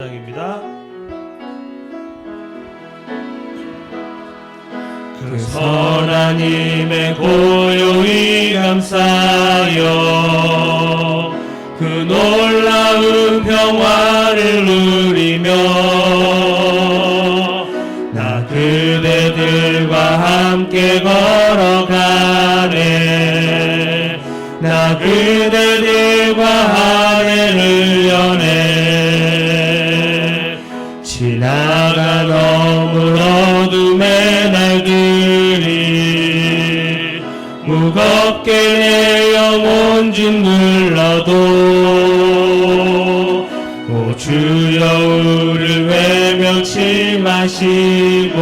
입니다. 그 선한 힘에 고요히 감싸여 그 놀라운 평화를 누리며 나 그대들과 함께 걸어가네. 나 그대들과 하늘을 여네. 지나간 어물 어둠의 날들이 무겁게 내 영혼 짓눌러도 오 주여 우리를 외면치 마시고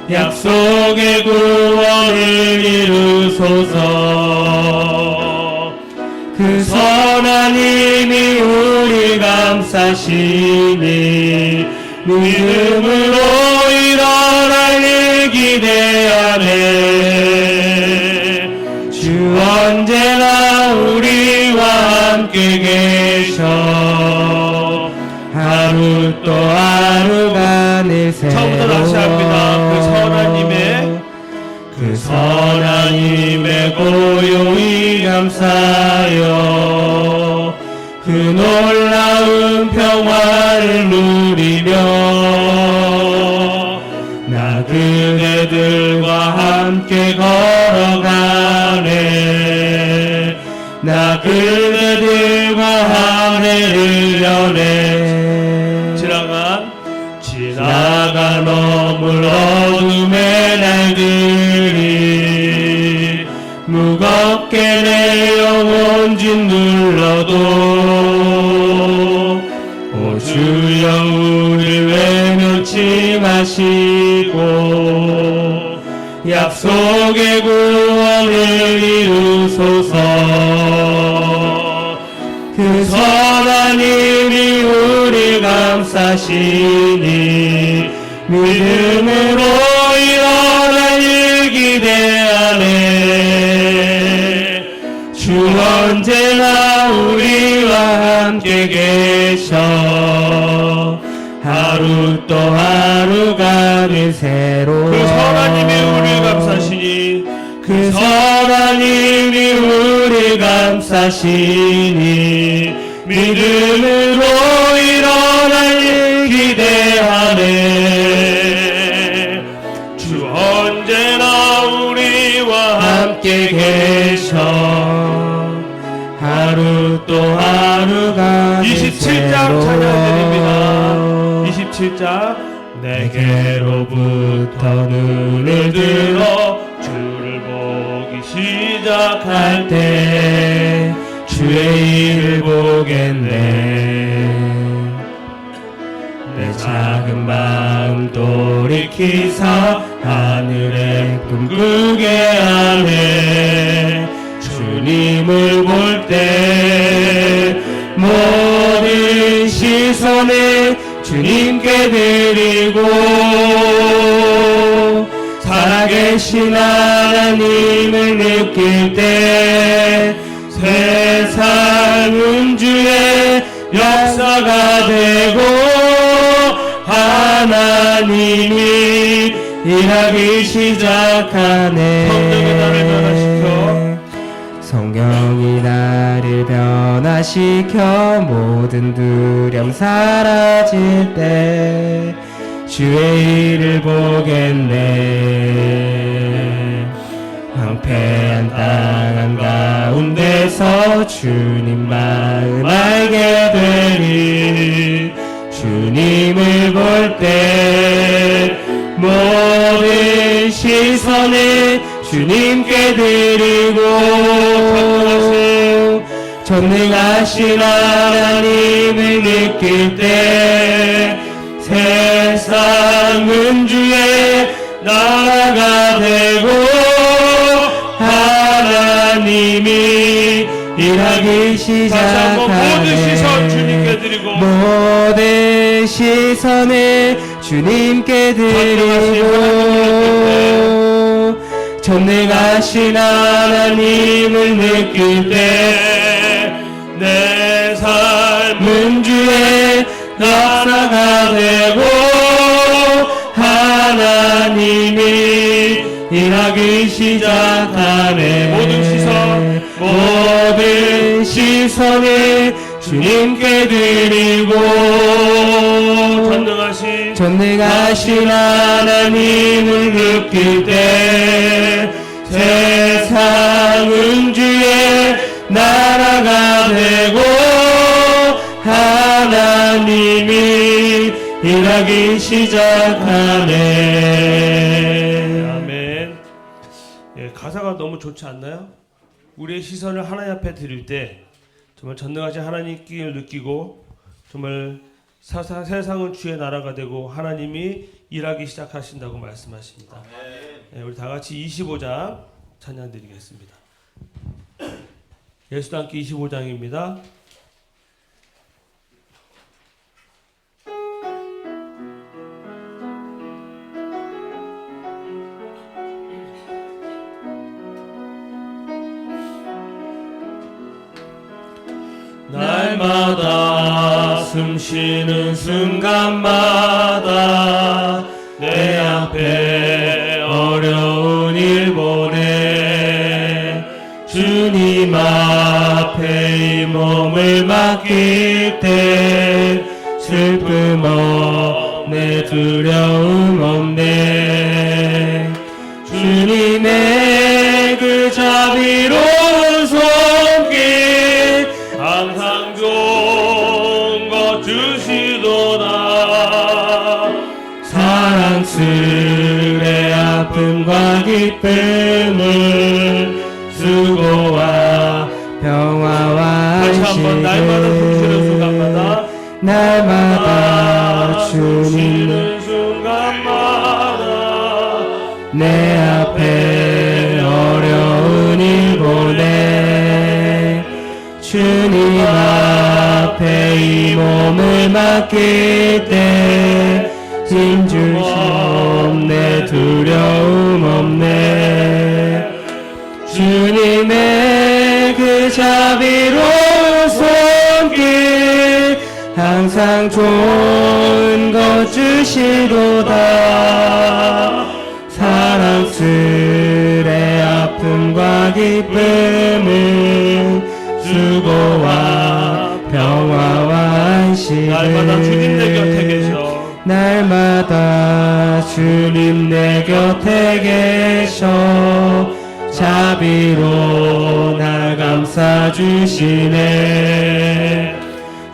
약속의 구원을 이루소서. 그 선한 힘이 우리 감싸시니 믿음으로 일어날 일 기대하네. 주 언제나 우리와 함께 계셔 하루 또 하루가 늘 새로워. 처음부터 다시 합니다. 그 선한 힘에 고요히 감싸여 그 놀라운 평화를 누리며 나 그대들과 함께 걸어가네. 나 그대들과 하늘을 여네. 지나간 어물 어둠의 날들이 무겁게 내 영혼 짓눌러도 오 주여 우리를 외면치 마시고 약속의 구원을 이루소서. 그 선한 힘이 우리 감싸시니 믿음으로 일어날 일 기대하네. 주 언제나 우리와 함께 계셔 하루 또 하루가 늘 새로워. 그 선한 힘이 우리 감싸시니 그 선한 힘이 우리 감싸시니 믿음으로 일어날 일 기대하네. 주 언제나 우리와 함께 계셔 하루 또 하루가 27장 찬양드립니다. 27장 내게로부터 눈을 들어 주를 보기 시작할 때 주의 일을 보겠네. 내 작은 마음 돌이키사 하늘의 꿈꾸게 하네. 주님을 볼 때 모든 시선을 주님께 드리고 살아계신 하나님을 느낄 때 세상은 주의 역사가 되고 하나님이 일하기 시작하네. 성령이 나를 변화시켜 모든 두려움 사라질 때 주의 일을 보겠네. 황폐한 땅 가운데서 주님 마음 알게 되리. 주님을 볼 때 모든 시선을 주님께 드리고 전능하신 하나님을 느낄 때 세상은 주의 나라가 되고 하나님이 일하기 시작하네. 모든 시선 주님께 드리고 모든 시선을 주님께 드리고 전능하신 하나님을 느낄 때 내 삶은 주의 되고 하나님이 일하기 시작하네. 모든 시선을 주님께 드리고 전능하신 하나님을 느낄 때 세상은 주의 나라가 되고 하나님이 일하기 시작하네. 아멘. 예, 가사가 너무 좋지 않나요? 우리의 시선을 하나님 앞에 드릴 때 정말 전능하신 하나님께 느끼고 정말 세상은 주의 나라가 되고 하나님이 일하기 시작하신다고 말씀하십니다. 예, 우리 다 같이 25장 찬양 드리겠습니다. 예수도 함께 25장입니다. 날마다 숨쉬는 순간마다 내 앞에 어려운 일 보내 주님 앞에 이 몸을 맡길 때 슬픔 없네 두려움 없네 주님의 그 자비로운 손길 항상 좋은 것 주시도다 사랑스레 아픔과 기쁨을 수고와 평화와 다시 한번 날마다 숨쉬는 순간마다 날마다 주님을 순간마다 내 앞에 어려운 일 보내 주님 앞에 이 몸을 맡길 때 힘줄 수 없네 두려움 없네 주님의 그 자비로운 손길 항상 좋은 것 주시도다 사랑스레 아픔과 기쁨을 수고와 평화와 안식을 날마다 주님 내 곁에 계셔 날마다 주님 내 곁에 계셔 자비로 날 감싸주시네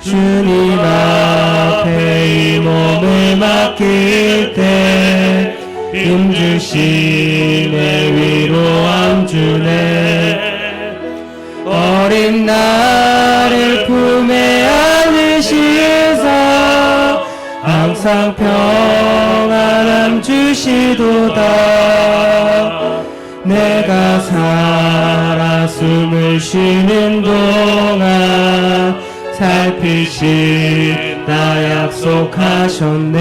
주님 앞에 이 몸을 맡길 때 힘주시네 위로함 주네 어린 나를 품에 안으시사 항상 평안함 주시도다 내가 살아 숨을 쉬는 동안 살피시다 약속하셨네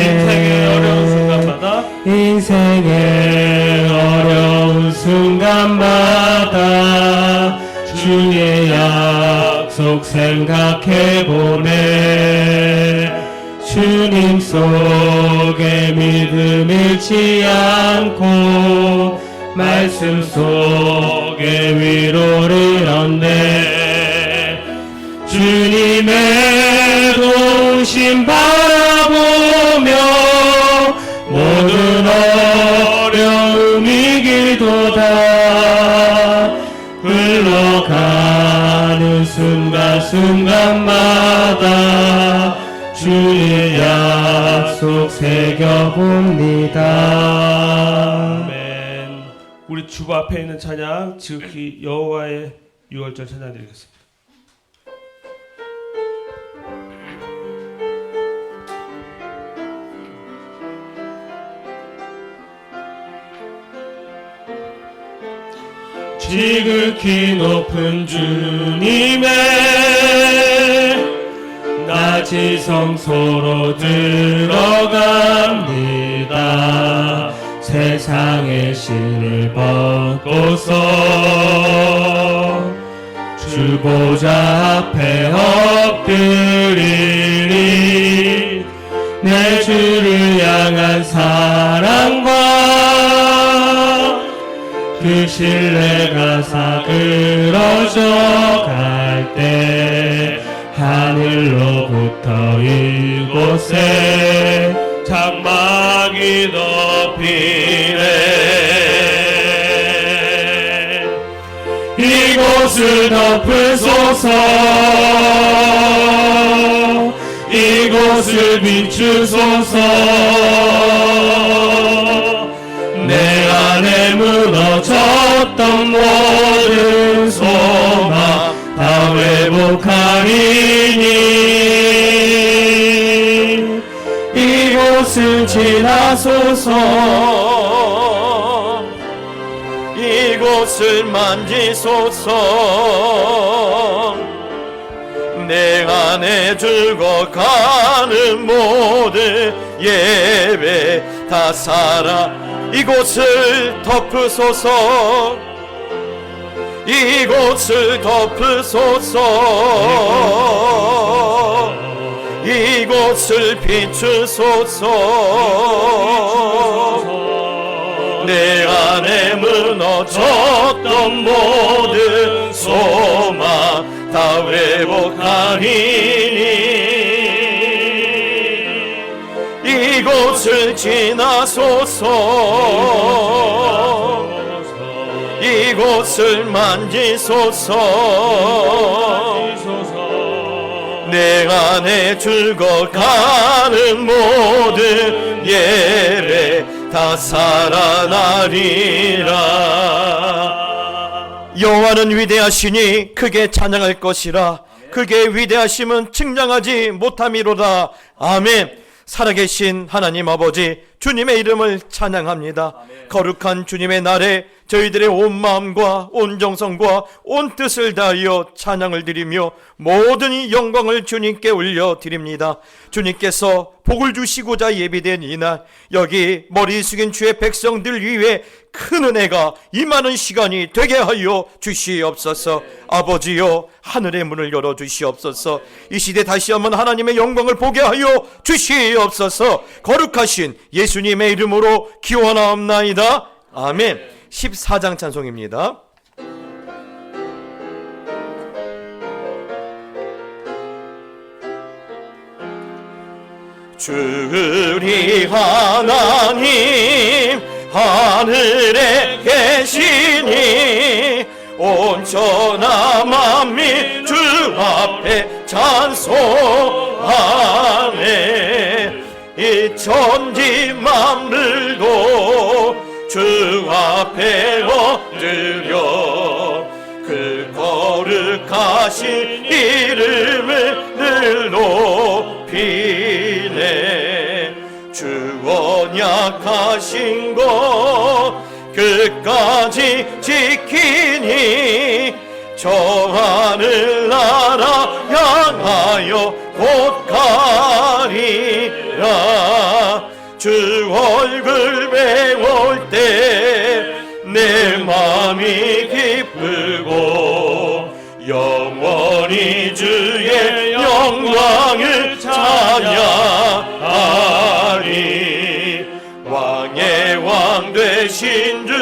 인생의 어려운 순간마다 주의 약속 생각해보네 주님 속에 믿음 잃지 않고 말씀 속에 위로를 얻네 주님의 도우심 바라보며 모든 어려움 이기도다 흘러가는 순간순간마다 주의 약속 새겨봅니다. 아멘. 우리 주보 앞에 있는 찬양 지극히 여호와의 6월절 찬양 드리겠습니다. 지극히 높은 주님의 낮이 성소로 들어갑니다. 세상의 신을 벗고서 주 보좌 앞에 엎드리리 내 주를 향한 사랑과 그 신뢰가 사그러져 갈 때 하늘로부터 이곳에 장막이 덮이네. 이곳을 덮으소서 이곳을 비추소서 내 안에 무너졌던 모든 소망 다 회복하리니 이곳을 지나소서 이곳을 만지소서 내 안에 죽어가는 모든 예배 다 살아 이곳을 덮으소서 이곳을 덮으소서 이곳을 비추소서 내 안에 무너졌던 모든 소망 다 회복하리니 이곳을 지나소서 이곳을 만지소서 내 안에 죽어가는 모든 예배 다 살아나리라. 여호와는 위대하시니 크게 찬양할 것이라. 그의 위대하심은 측량하지 못함이로다. 아멘. 살아계신 하나님 아버지 주님의 이름을 찬양합니다. 거룩한 주님의 날에 저희들의 온 마음과 온 정성과 온 뜻을 다하여 찬양을 드리며 모든 이 영광을 주님께 올려드립니다. 주님께서 복을 주시고자 예비된 이날 여기 머리 숙인 주의 백성들 위해 큰 은혜가 임하는 시간이 되게 하여 주시옵소서. 아버지여 하늘의 문을 열어주시옵소서. 이 시대 다시 한번 하나님의 영광을 보게 하여 주시옵소서. 거룩하신 예수님의 이름으로 기원하옵나이다. 아멘. 14장 찬송입니다. 주리 하나님 하늘에 계시니 온전한 만민 주 앞에 찬송하네. 이 천지 만물도 주 앞에 엎드려 그 거룩하신 이름을 늘 높이네. 주 언약하신 것 끝까지 지키니 저 하늘나라 향하여 곧 가리라. 주 얼굴 배울 때 내 마음이 기쁘고 영원히 주의 영광을 찬양하리. 왕의 왕 되신 주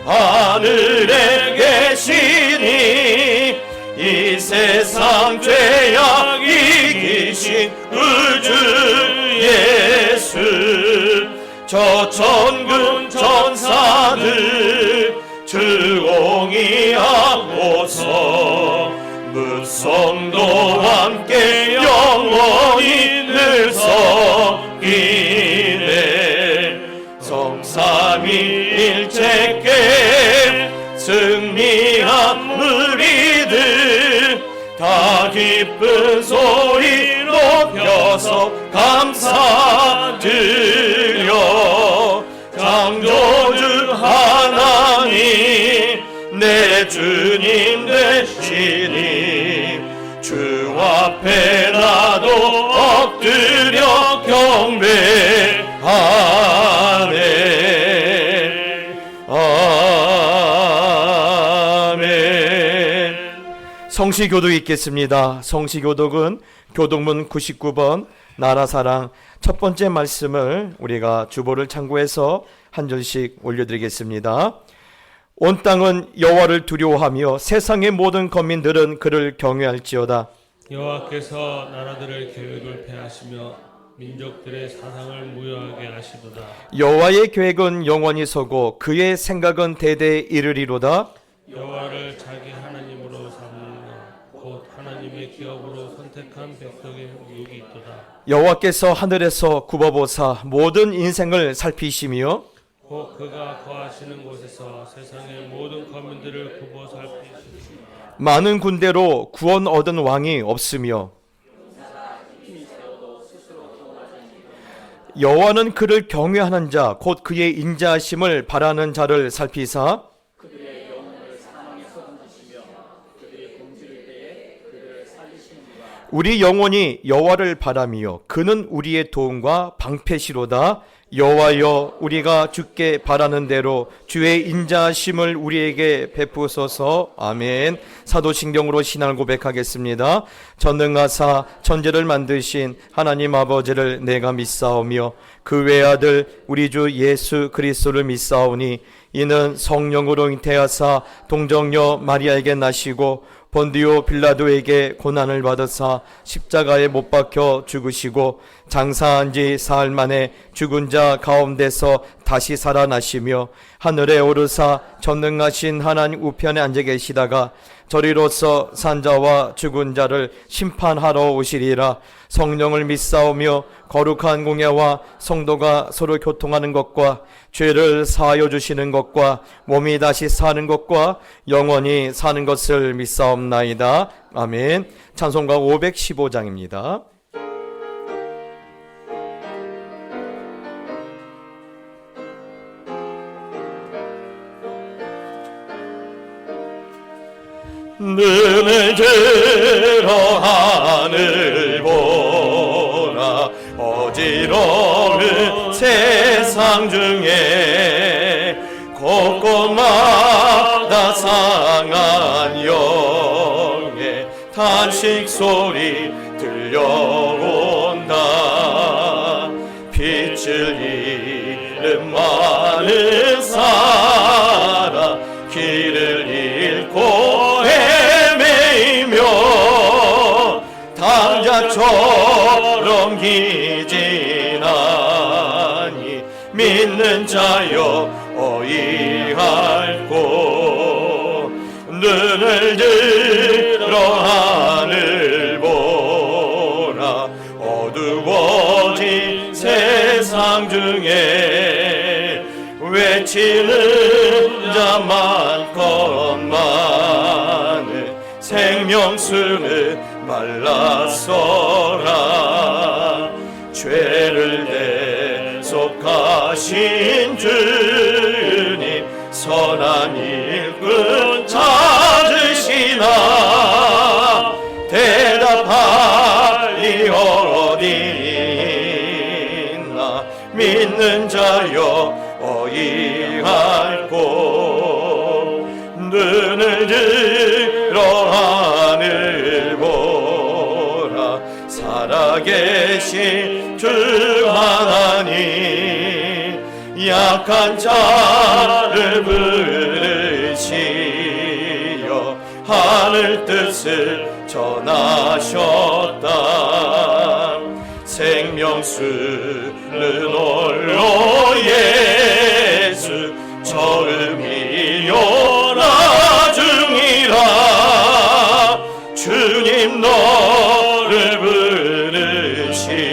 하늘에 계시니 이 세상 죄악 이기신 우주 예수. 저 천군 천사들 주공의하고서 무성도 함께 영원히 늘 섬기네. 성삼위일체께 승리한 우리들 다 기쁜 소리 높여서 감사드려. 창조주 하나님 내 주님 되시니 주 앞에 나도 엎드려 경배하네. 아멘. 성시교독 읽겠습니다. 성시교독은 교독문 99번 나라사랑 첫 번째 말씀을 우리가 주보를 참고해서 한 절씩 올려드리겠습니다. 온 땅은 여호와를 두려워하며 세상의 모든 거민들은 그를 경외할지어다. 여호와께서 나라들의 계획을 폐하시며 민족들의 사상을 무효하게 하시도다. 여호와의 계획은 영원히 서고 그의 생각은 대대에 이르리로다. 여호와를 자기 하나님으로 삼으며 곧 하나님의 기업으로 선택한 백성의 의욕이 있도다. 여호와께서 하늘에서 굽어보사 모든 인생을 살피시며 곧 그가 거하시는 곳에서 세상의 모든 거민들을 굽어 살피시며 많은 군대로 구원 얻은 왕이 없으며 여호와는 그를 경외하는 자 곧 그의 인자하심을 바라는 자를 살피사 우리 영혼이 여호와를 바라며 그는 우리의 도움과 방패시로다. 여호와여 우리가 주께 바라는 대로 주의 인자하심을 우리에게 베푸소서. 아멘. 사도신경으로 신앙을 고백하겠습니다. 전능하사 천지를 만드신 하나님 아버지를 내가 믿사오며 그 외아들 우리 주 예수 그리스도를 믿사오니 이는 성령으로 잉태하사 동정녀 마리아에게 나시고 본디오 빌라도에게 고난을 받으사 십자가에 못 박혀 죽으시고 장사한 지 사흘 만에 죽은 자 가운데서 다시 살아나시며 하늘에 오르사 전능하신 하나님 우편에 앉아 계시다가 저리로서 산자와 죽은 자를 심판하러 오시리라. 성령을 믿사오며 거룩한 공예와 성도가 서로 교통하는 것과 죄를 사하여 주시는 것과 몸이 다시 사는 것과 영원히 사는 것을 믿사옵나이다. 아멘. 찬송가 515장입니다. 눈을 들어 하늘 보라. 어지러운 세상 중에 곳곳마다 상한 영의 탄식 소리 들려온다. 빛을 잃은 많은 사람 길을 잃고 헤매이며 당자처럼 기진하니 믿는 자여 어이할꼬. 눈을 들어 하늘 보라. 어두워진 세상 중에 외치는 자 많건만은 생명수는 말랐어라. 죄를 대속하신 주님 선한 일꾼 찾으시나 대답하리 어디 있나. 믿는 자여 어이할꼬. 눈을 들어 하늘 보라. 살아계신 주 하나님 약한 자를 부르시어 하늘 뜻을 전하셨다. 생명수는 홀로 예수 처음이요 나중이라. 주님 너를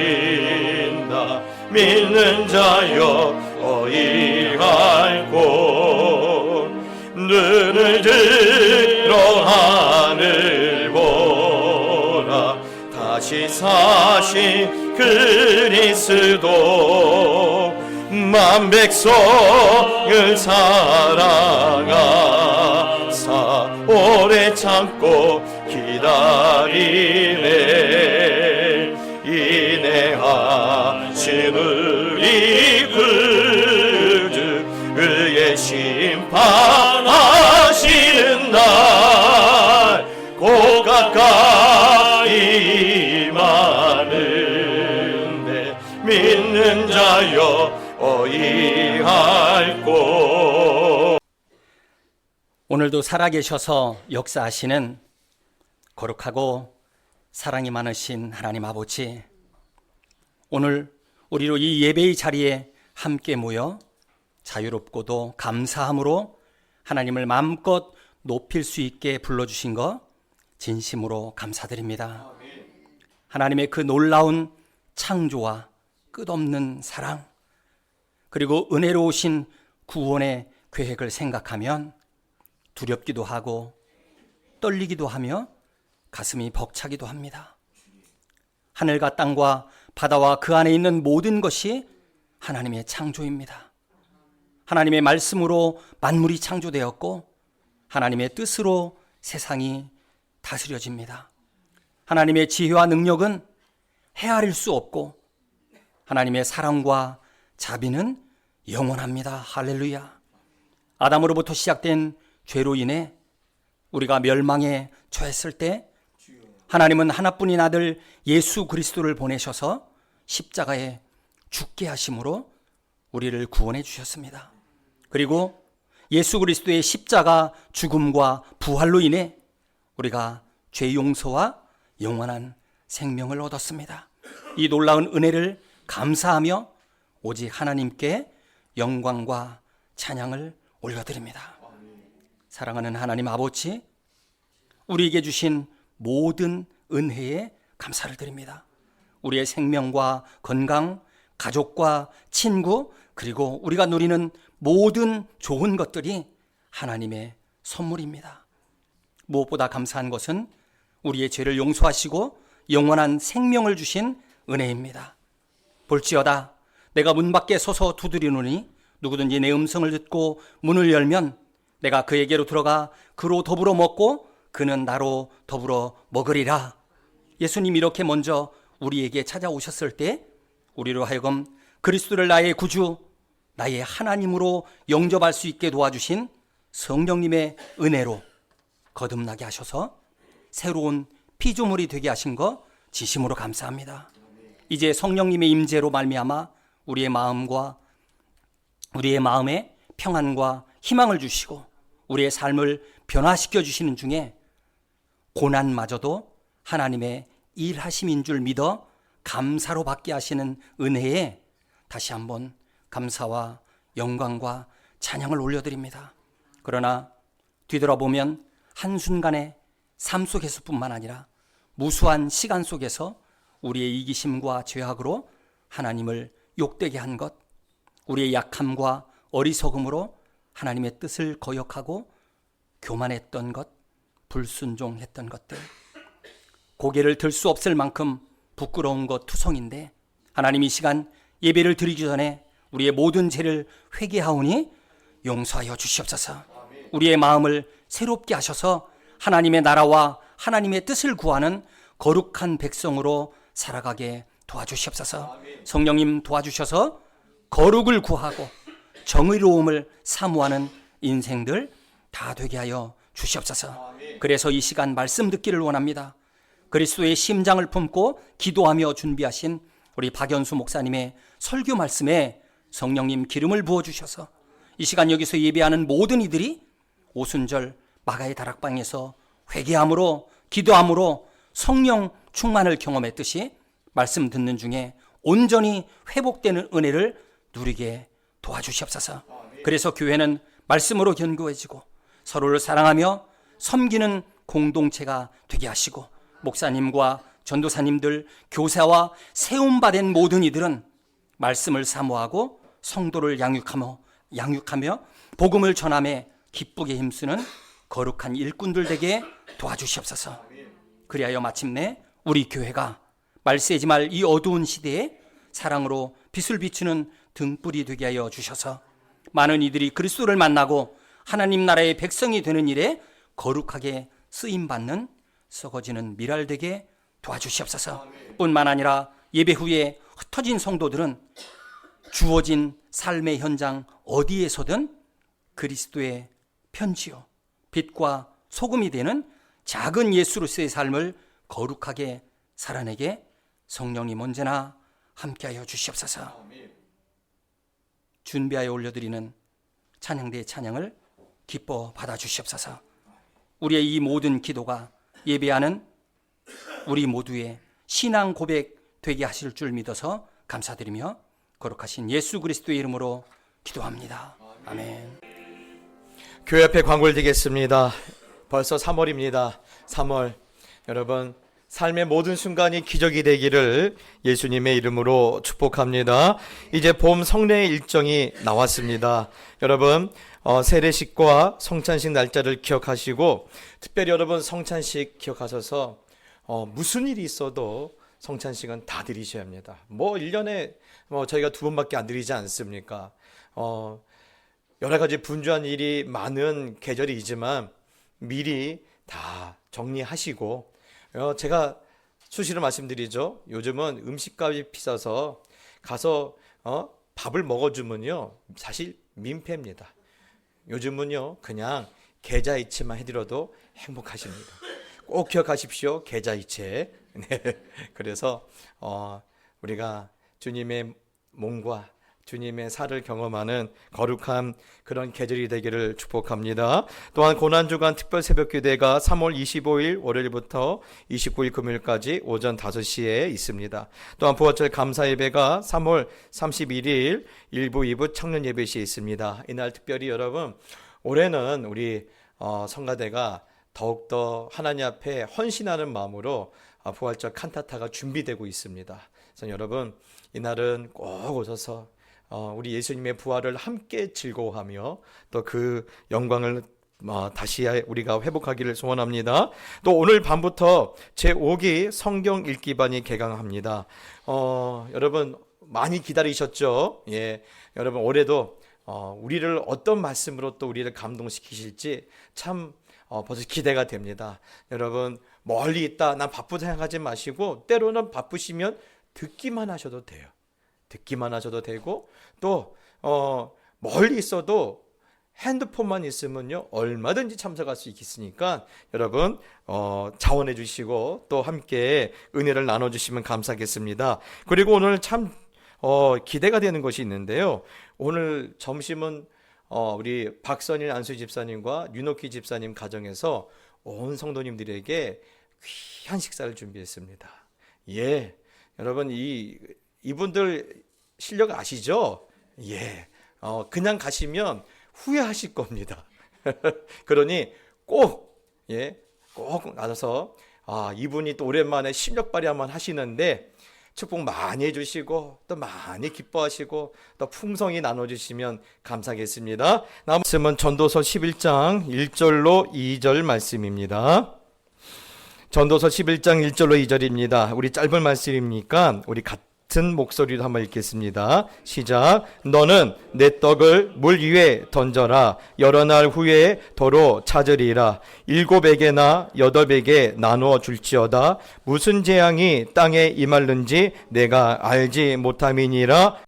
부르신다. 믿는 자여 어이할꼬. 눈을 들어 하늘 보라. 다시 사신 그리스도 만 백성을 사랑하사 오래 참고 기다리네. 인내하신 우리 구주 의의 심판하시는 날 곧 가까이 임하는 위하여 어이할꼬. 오늘도 살아계셔서 역사하시는 거룩하고 사랑이 많으신 하나님 아버지, 오늘 우리로 이 예배의 자리에 함께 모여 자유롭고도 감사함으로 하나님을 마음껏 높일 수 있게 불러주신 것 진심으로 감사드립니다. 하나님의 그 놀라운 창조와 끝없는 사랑, 그리고 은혜로우신 구원의 계획을 생각하면 두렵기도 하고 떨리기도 하며 가슴이 벅차기도 합니다. 하늘과 땅과 바다와 그 안에 있는 모든 것이 하나님의 창조입니다. 하나님의 말씀으로 만물이 창조되었고 하나님의 뜻으로 세상이 다스려집니다. 하나님의 지혜와 능력은 헤아릴 수 없고 하나님의 사랑과 자비는 영원합니다. 할렐루야. 아담으로부터 시작된 죄로 인해 우리가 멸망에 처했을 때 하나님은 하나뿐인 아들 예수 그리스도를 보내셔서 십자가에 죽게 하심으로 우리를 구원해 주셨습니다. 그리고 예수 그리스도의 십자가 죽음과 부활로 인해 우리가 죄 용서와 영원한 생명을 얻었습니다. 이 놀라운 은혜를 감사하며 오직 하나님께 영광과 찬양을 올려드립니다. 사랑하는 하나님 아버지, 우리에게 주신 모든 은혜에 감사를 드립니다. 우리의 생명과 건강, 가족과 친구, 그리고 우리가 누리는 모든 좋은 것들이 하나님의 선물입니다. 무엇보다 감사한 것은 우리의 죄를 용서하시고 영원한 생명을 주신 은혜입니다. 볼지어다 내가 문 밖에 서서 두드리노니 누구든지 내 음성을 듣고 문을 열면 내가 그에게로 들어가 그로 더불어 먹고 그는 나로 더불어 먹으리라. 예수님 이렇게 먼저 우리에게 찾아오셨을 때 우리로 하여금 그리스도를 나의 구주, 나의 하나님으로 영접할 수 있게 도와주신 성령님의 은혜로 거듭나게 하셔서 새로운 피조물이 되게 하신 거 진심으로 감사합니다. 이제 성령님의 임재로 말미암아 우리의 마음에 평안과 희망을 주시고 우리의 삶을 변화시켜 주시는 중에 고난마저도 하나님의 일하심인 줄 믿어 감사로 받게 하시는 은혜에 다시 한번 감사와 영광과 찬양을 올려드립니다. 그러나 뒤돌아보면 한순간의 삶 속에서뿐만 아니라 무수한 시간 속에서 우리의 이기심과 죄악으로 하나님을 욕되게 한 것, 우리의 약함과 어리석음으로 하나님의 뜻을 거역하고 교만했던 것, 불순종했던 것들, 고개를 들 수 없을 만큼 부끄러운 것 투성인데 하나님 이 시간 예배를 드리기 전에 우리의 모든 죄를 회개하오니 용서하여 주시옵소서. 우리의 마음을 새롭게 하셔서 하나님의 나라와 하나님의 뜻을 구하는 거룩한 백성으로 살아가게 도와주시옵소서. 성령님 도와주셔서 거룩을 구하고 정의로움을 사모하는 인생들 다 되게 하여 주시옵소서. 그래서 이 시간 말씀 듣기를 원합니다. 그리스도의 심장을 품고 기도하며 준비하신 우리 박연수 목사님의 설교 말씀에 성령님 기름을 부어주셔서 이 시간 여기서 예배하는 모든 이들이 오순절 마가의 다락방에서 회개함으로 기도함으로 성령 충만을 경험했듯이 말씀 듣는 중에 온전히 회복되는 은혜를 누리게 도와주시옵소서. 그래서 교회는 말씀으로 견고해지고 서로를 사랑하며 섬기는 공동체가 되게 하시고 목사님과 전도사님들, 교사와 세움받은 모든 이들은 말씀을 사모하고 성도를 양육하며 복음을 전함에 기쁘게 힘쓰는 거룩한 일꾼들 되게 도와주시옵소서. 그리하여 마침내 우리 교회가 말세지 말 이 어두운 시대에 사랑으로 빛을 비추는 등불이 되게 하여 주셔서 많은 이들이 그리스도를 만나고 하나님 나라의 백성이 되는 일에 거룩하게 쓰임받는 썩어지는 미랄되게 도와주시옵소서. 뿐만 아니라 예배 후에 흩어진 성도들은 주어진 삶의 현장 어디에서든 그리스도의 편지요 빛과 소금이 되는 작은 예수로서의 삶을 거룩하게 살아내게 성령님 언제나 함께하여 주시옵소서. 준비하여 올려드리는 찬양대의 찬양을 기뻐 받아주시옵소서. 우리의 이 모든 기도가 예배하는 우리 모두의 신앙 고백 되게 하실 줄 믿어서 감사드리며 거룩하신 예수 그리스도의 이름으로 기도합니다. 아멘. 교회 앞에 광고를 드리겠습니다. 벌써 3월입니다. 3월. 여러분, 삶의 모든 순간이 기적이 되기를 예수님의 이름으로 축복합니다. 이제 봄 성례의 일정이 나왔습니다. 여러분, 세례식과 성찬식 날짜를 기억하시고, 특별히 여러분 성찬식 기억하셔서 무슨 일이 있어도 성찬식은 다 드리셔야 합니다. 1년에 저희가 2번밖에 안 드리지 않습니까? 여러 가지 분주한 일이 많은 계절이지만 미리 다 정리하시고, 제가 수시로 말씀드리죠. 요즘은 음식값이 비싸서 가서 밥을 먹어주면요 사실 민폐입니다. 요즘은요 그냥 계좌이체만 해드려도 행복하십니다. 꼭 기억하십시오. 계좌이체. 네. 그래서 우리가 주님의 몸과 주님의 살을 경험하는 거룩한 그런 계절이 되기를 축복합니다. 또한 고난주간 특별 새벽기도회가 3월 25일 월요일부터 29일 금요일까지 오전 5시에 있습니다. 또한 부활절 감사예배가 3월 31일 1부 2부 청년예배시에 있습니다. 이날 특별히 여러분, 올해는 우리 성가대가 더욱더 하나님 앞에 헌신하는 마음으로 부활절 칸타타가 준비되고 있습니다. 그래서 여러분, 이날은 꼭 오셔서 우리 예수님의 부활을 함께 즐거워하며 또 그 영광을 다시 우리가 회복하기를 소원합니다. 또 오늘 밤부터 제5기 성경 읽기반이 개강합니다. 여러분 많이 기다리셨죠? 예, 여러분 올해도 우리를 어떤 말씀으로 또 우리를 감동시키실지 참 벌써 기대가 됩니다. 여러분 멀리 있다 난 바쁘다 생각하지 마시고 때로는 바쁘시면 듣기만 하셔도 돼요. 듣기만 하셔도 되고 또 멀리 있어도 핸드폰만 있으면요 얼마든지 참석할 수 있으니까 여러분 자원해 주시고 또 함께 은혜를 나눠주시면 감사하겠습니다. 그리고 오늘 참 기대가 되는 것이 있는데요. 오늘 점심은 우리 박선일 안수 집사님과 윤옥희 집사님 가정에서 온 성도님들에게 귀한 식사를 준비했습니다. 예, 여러분 이분들 실력 아시죠? 예, 그냥 가시면 후회하실 겁니다. 그러니 꼭 나가서 이분이 또 오랜만에 실력 발휘 한번 하시는데 축복 많이 해주시고 또 많이 기뻐하시고 또 풍성히 나눠주시면 감사하겠습니다. 말씀은 전도서 11장 1절로 2절 말씀입니다. 전도서 11장 1절로 2절입니다. 우리 짧은 말씀이니까 우리 같은 목소리로 한번 읽겠습니다. 시작. 너는 내 떡을 물 위에 던져라. 여러 날 후에 도로 찾으리라. 7에게나 8에게 나누어 줄지어다. 무슨 재앙이 땅에 임할는지 내가 알지 못함이니라.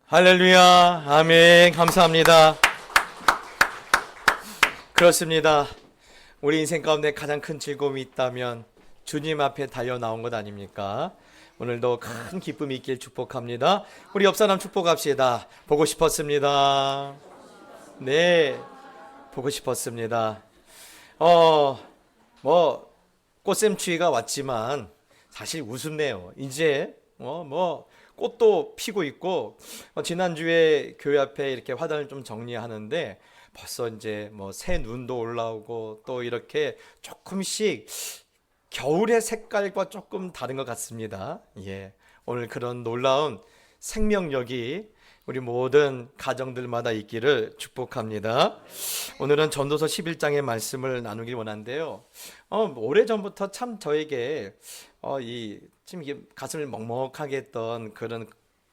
할렐루야. 아멘. 감사합니다. 그렇습니다. 우리 인생 가운데 가장 큰 즐거움이 있다면 주님 앞에 달려 나온 것 아닙니까? 오늘도 큰 기쁨이 있길 축복합니다. 우리 옆 사람 축복합시다. 보고 싶었습니다. 네, 보고 싶었습니다. 꽃샘추위가 왔지만 사실 우습네요. 이제 꽃도 피고 있고, 지난주에 교회 앞에 이렇게 화단을 좀 정리하는데 벌써 이제 새 눈도 올라오고, 또 이렇게 조금씩 겨울의 색깔과 조금 다른 것 같습니다. 예, 오늘 그런 놀라운 생명력이 우리 모든 가정들마다 있기를 축복합니다. 오늘은 전도서 11장의 말씀을 나누길 원하는데요. 오래전부터 참 저에게 지금 이게 가슴을 먹먹하게 했던 그런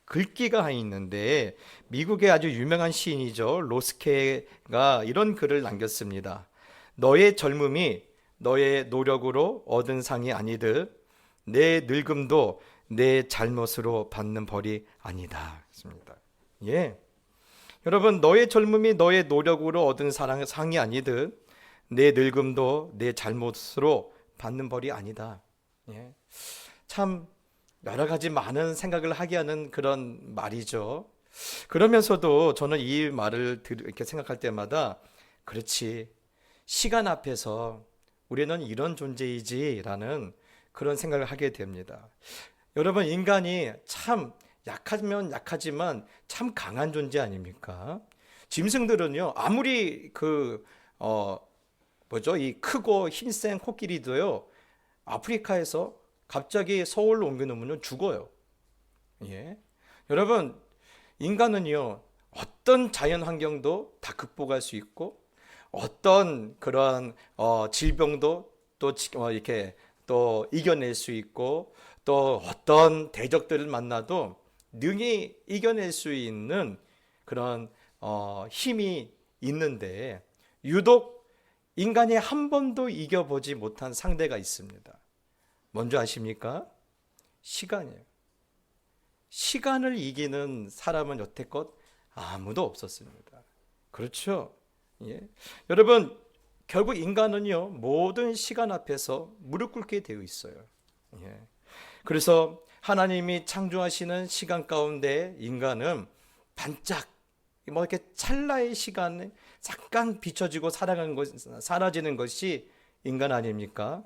글귀가 있는데, 미국의 아주 유명한 시인이죠. 로스케가 이런 글을 남겼습니다. 너의 젊음이 너의 노력으로 얻은 상이 아니듯 내 늙음도 내 잘못으로 받는 벌이 아니다. 그렇습니다. 예, 여러분, 너의 젊음이 너의 노력으로 얻은 상이 아니듯 내 늙음도 내 잘못으로 받는 벌이 아니다. 예, 참 여러 가지 많은 생각을 하게 하는 그런 말이죠. 그러면서도 저는 이 말을 이렇게 생각할 때마다, 그렇지, 시간 앞에서 우리는 이런 존재이지라는 그런 생각을 하게 됩니다. 여러분, 인간이 참 약하면 약하지만 참 강한 존재 아닙니까? 짐승들은요, 아무리 이 크고 힘센 코끼리도요, 아프리카에서 갑자기 서울로 옮겨놓으면 죽어요. 예, 여러분, 인간은요, 어떤 자연 환경도 다 극복할 수 있고, 어떤 그런 질병도 또 이렇게 또 이겨낼 수 있고, 또 어떤 대적들을 만나도 능히 이겨낼 수 있는 그런 힘이 있는데, 유독 인간이 한 번도 이겨보지 못한 상대가 있습니다. 뭔지 아십니까? 시간이에요. 시간을 이기는 사람은 여태껏 아무도 없었습니다. 그렇죠? 예. 여러분, 결국 인간은요, 모든 시간 앞에서 무릎 꿇게 되어 있어요. 예. 그래서 하나님이 창조하시는 시간 가운데 인간은 반짝 이렇게 찰나의 시간에 잠깐 비춰지고 사라지는 것이 인간 아닙니까?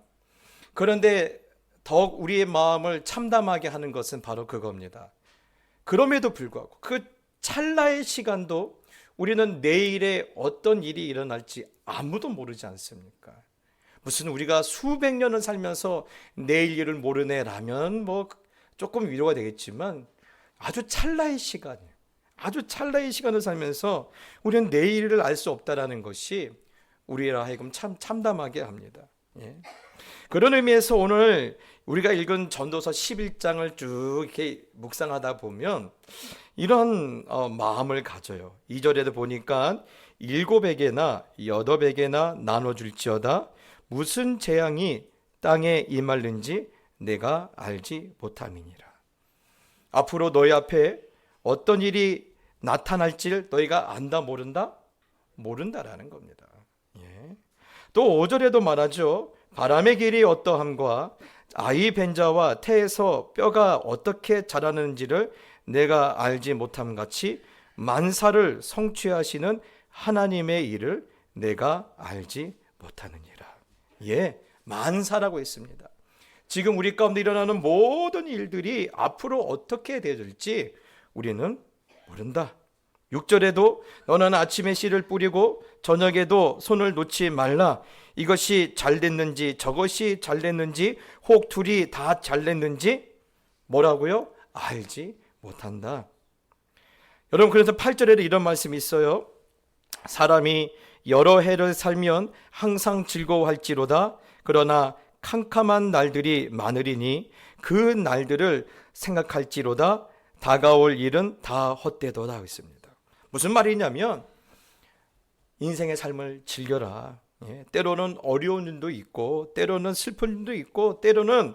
그런데 더욱 우리의 마음을 참담하게 하는 것은 바로 그겁니다. 그럼에도 불구하고 그 찰나의 시간도 우리는 내일에 어떤 일이 일어날지 아무도 모르지 않습니까? 무슨 우리가 수백 년을 살면서 내일 일을 모르네라면 조금 위로가 되겠지만, 아주 찰나의 시간이에요. 아주 찰나의 시간을 살면서 우리는 내일을 알 수 없다라는 것이 우리라 하여금 참 참담하게 합니다. 예. 그런 의미에서 오늘 우리가 읽은 전도서 11장을 쭉 이렇게 묵상하다 보면 이런 마음을 가져요. 2절에도 보니까 7에게나 8에게나 나눠줄지어다 무슨 재앙이 땅에 임할는지 내가 알지 못함이니라. 앞으로 너희 앞에 어떤 일이 나타날지를 너희가 안다 모른다? 모른다라는 겁니다. 예. 또 5절에도 말하죠. 바람의 길이 어떠함과 아이 벤자와 태에서 뼈가 어떻게 자라는지를 내가 알지 못함 같이 만사를 성취하시는 하나님의 일을 내가 알지 못하느니라. 예, 만사라고 했습니다. 지금 우리 가운데 일어나는 모든 일들이 앞으로 어떻게 되어질지 우리는 모른다. 6절에도 너는 아침에 씨를 뿌리고 저녁에도 손을 놓지 말라. 이것이 잘 됐는지 저것이 잘 됐는지 혹 둘이 다 잘 됐는지 뭐라고요? 알지 못한다. 여러분, 그래서 8절에도 이런 말씀이 있어요. 사람이 여러 해를 살면 항상 즐거워할지로다. 그러나 캄캄한 날들이 많으리니 그 날들을 생각할지로다. 다가올 일은 다 헛되도다 했습니다. 무슨 말이냐면 인생의 삶을 즐겨라. 예, 때로는 어려운 일도 있고 때로는 슬픈 일도 있고 때로는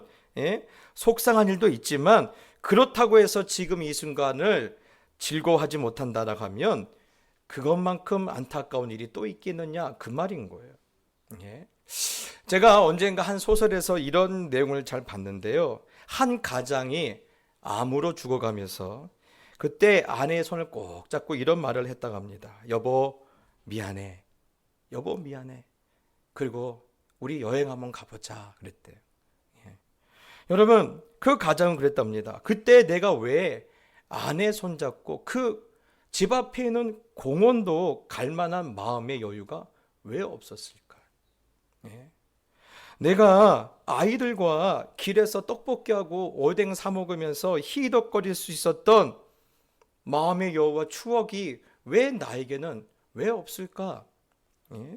속상한 일도 있지만, 그렇다고 해서 지금 이 순간을 즐거워하지 못한다라고 하면 그것만큼 안타까운 일이 또 있겠느냐 그 말인 거예요. 예. 제가 언젠가 한 소설에서 이런 내용을 잘 봤는데요. 한 가장이 암으로 죽어가면서 그때 아내의 손을 꼭 잡고 이런 말을 했다고 합니다. 여보 미안해. 여보 미안해. 그리고 우리 여행 한번 가보자 그랬대요. 예. 여러분 그 가장은 그랬답니다. 그때 내가 왜 아내 손잡고 그 집 앞에 있는 공원도 갈 만한 마음의 여유가 왜 없었을까? 예. 내가 아이들과 길에서 떡볶이하고 오뎅 사 먹으면서 희덕거릴 수 있었던 마음의 여유와 추억이 왜 나에게는 왜 없을까? 예?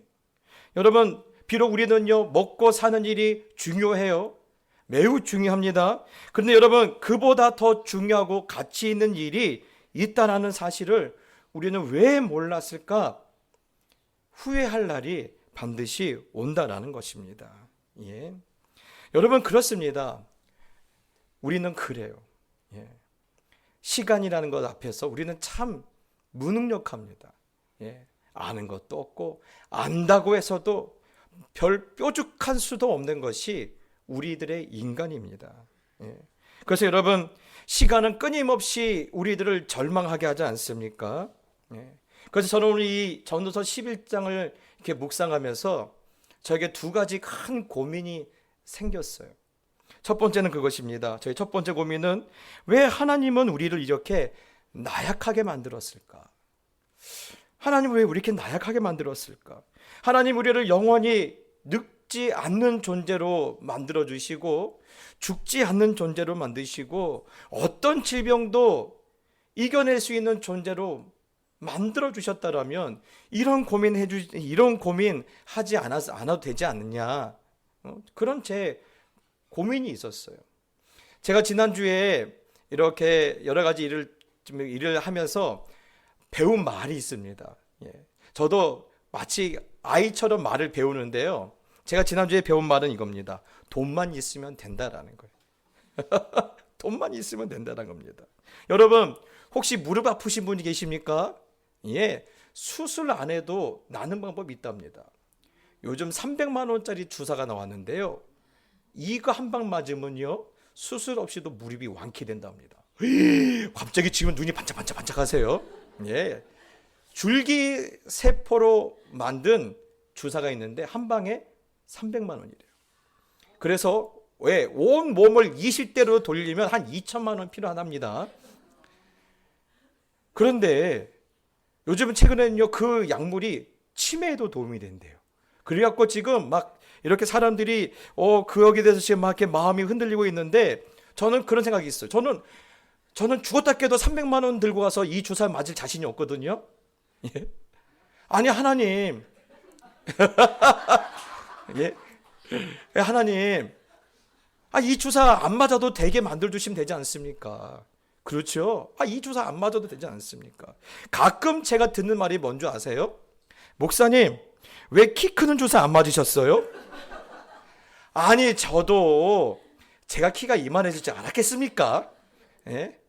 여러분 비록 우리는요 먹고 사는 일이 중요해요. 매우 중요합니다. 그런데 여러분 그보다 더 중요하고 가치 있는 일이 있다라는 사실을 우리는 왜 몰랐을까? 후회할 날이 반드시 온다라는 것입니다. 예. 여러분 그렇습니다. 우리는 그래요. 예. 시간이라는 것 앞에서 우리는 참 무능력합니다. 예. 아는 것도 없고 안다고 해서도 별 뾰족한 수도 없는 것이 우리들의 인간입니다. 예. 그래서 여러분 시간은 끊임없이 우리들을 절망하게 하지 않습니까? 예. 그래서 저는 오늘 이 전도서 11장을 이렇게 묵상하면서 저에게 두 가지 큰 고민이 생겼어요. 첫 번째는 그것입니다. 저희 첫 번째 고민은 왜 하나님은 우리를 이렇게 나약하게 만들었을까? 하나님 왜 이렇게 나약하게 만들었을까? 하나님 우리를 영원히 늙지 않는 존재로 만들어주시고 죽지 않는 존재로 만드시고 어떤 질병도 이겨낼 수 있는 존재로 만들어주셨다라면 이런 고민 하지 않아도 되지 않느냐 그런 제 고민이 있었어요. 제가 지난주에 이렇게 여러 가지 일을 하면서 배운 말이 있습니다. 예. 저도 마치 아이처럼 말을 배우는데요. 제가 지난주에 배운 말은 이겁니다. 돈만 있으면 된다라는 거예요. 돈만 있으면 된다는 겁니다. 여러분 혹시 무릎 아프신 분이 계십니까? 예, 수술 안 해도 나는 방법이 있답니다. 요즘 300만 원짜리 주사가 나왔는데요. 이거 한 방 맞으면요 수술 없이도 무릎이 완쾌된답니다. 갑자기 지금 눈이 반짝반짝 하세요. 예, 줄기세포로 만든 주사가 있는데 한 방에 300만 원이래요. 그래서 왜 온 몸을 20대로 돌리면 한 2천만 원 필요하답니다. 그런데 요즘 최근에는요 그 약물이 치매에도 도움이 된대요. 그래갖고 지금 막 이렇게 사람들이 그거에 대해서 지금 막 이렇게 마음이 흔들리고 있는데 저는 그런 생각이 있어요. 저는 죽었다 깨도 300만 원 들고 가서 이 주사 맞을 자신이 없거든요. 예? 아니 하나님 예? 하나님 이 주사 안 맞아도 되게 만들어 주시면 되지 않습니까? 그렇죠? 이 주사 안 맞아도 되지 않습니까? 가끔 제가 듣는 말이 뭔지 아세요? 목사님 왜 키 크는 주사 안 맞으셨어요? 아니 저도 제가 키가 이만해지지 않았겠습니까? 예?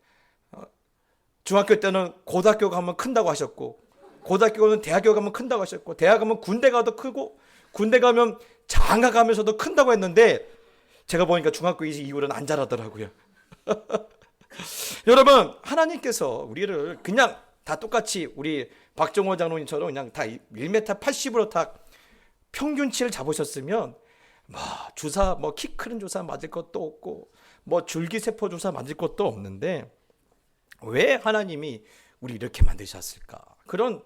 중학교 때는 고등학교 가면 큰다고 하셨고 고등학교는 대학교 가면 큰다고 하셨고 대학 가면 군대 가도 크고 군대 가면 장가 가면서도 큰다고 했는데 제가 보니까 중학교 이후로는 안 자라더라고요. 여러분 하나님께서 우리를 그냥 다 똑같이 우리 박정호 장로님처럼 그냥 다 1m 80으로 다 평균치를 잡으셨으면 주사 키 크는 주사 맞을 것도 없고 줄기세포 주사 맞을 것도 없는데 왜 하나님이 우리 이렇게 만드셨을까? 그런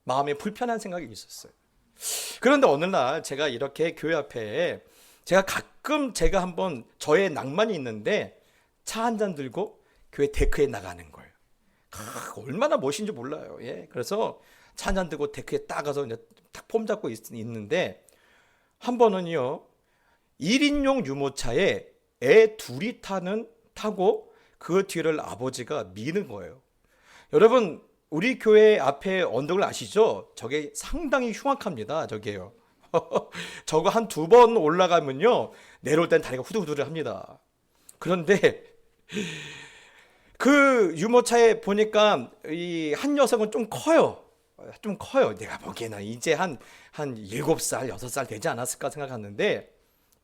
마음에 불편한 생각이 있었어요. 그런데 어느 날 제가 이렇게 교회 앞에 제가 가끔 한번 저의 낭만이 있는데 차 한 잔 들고 교회 데크에 나가는 거예요. 얼마나 멋인지 몰라요. 예. 그래서 차 한 잔 들고 데크에 딱 가서 딱 폼 잡고 있는데 한 번은요 1인용 유모차에 애 둘이 타고 그 뒤를 아버지가 미는 거예요. 여러분 우리 교회 앞에 언덕을 아시죠? 저게 상당히 흉악합니다. 저게요. 저거 한 2번 올라가면요 내려올 땐 다리가 후들후들 합니다. 그런데 그 유모차에 보니까 이 한 녀석은 좀 커요. 좀 커요. 내가 보기에는 이제 한 7살, 6살 되지 않았을까 생각하는데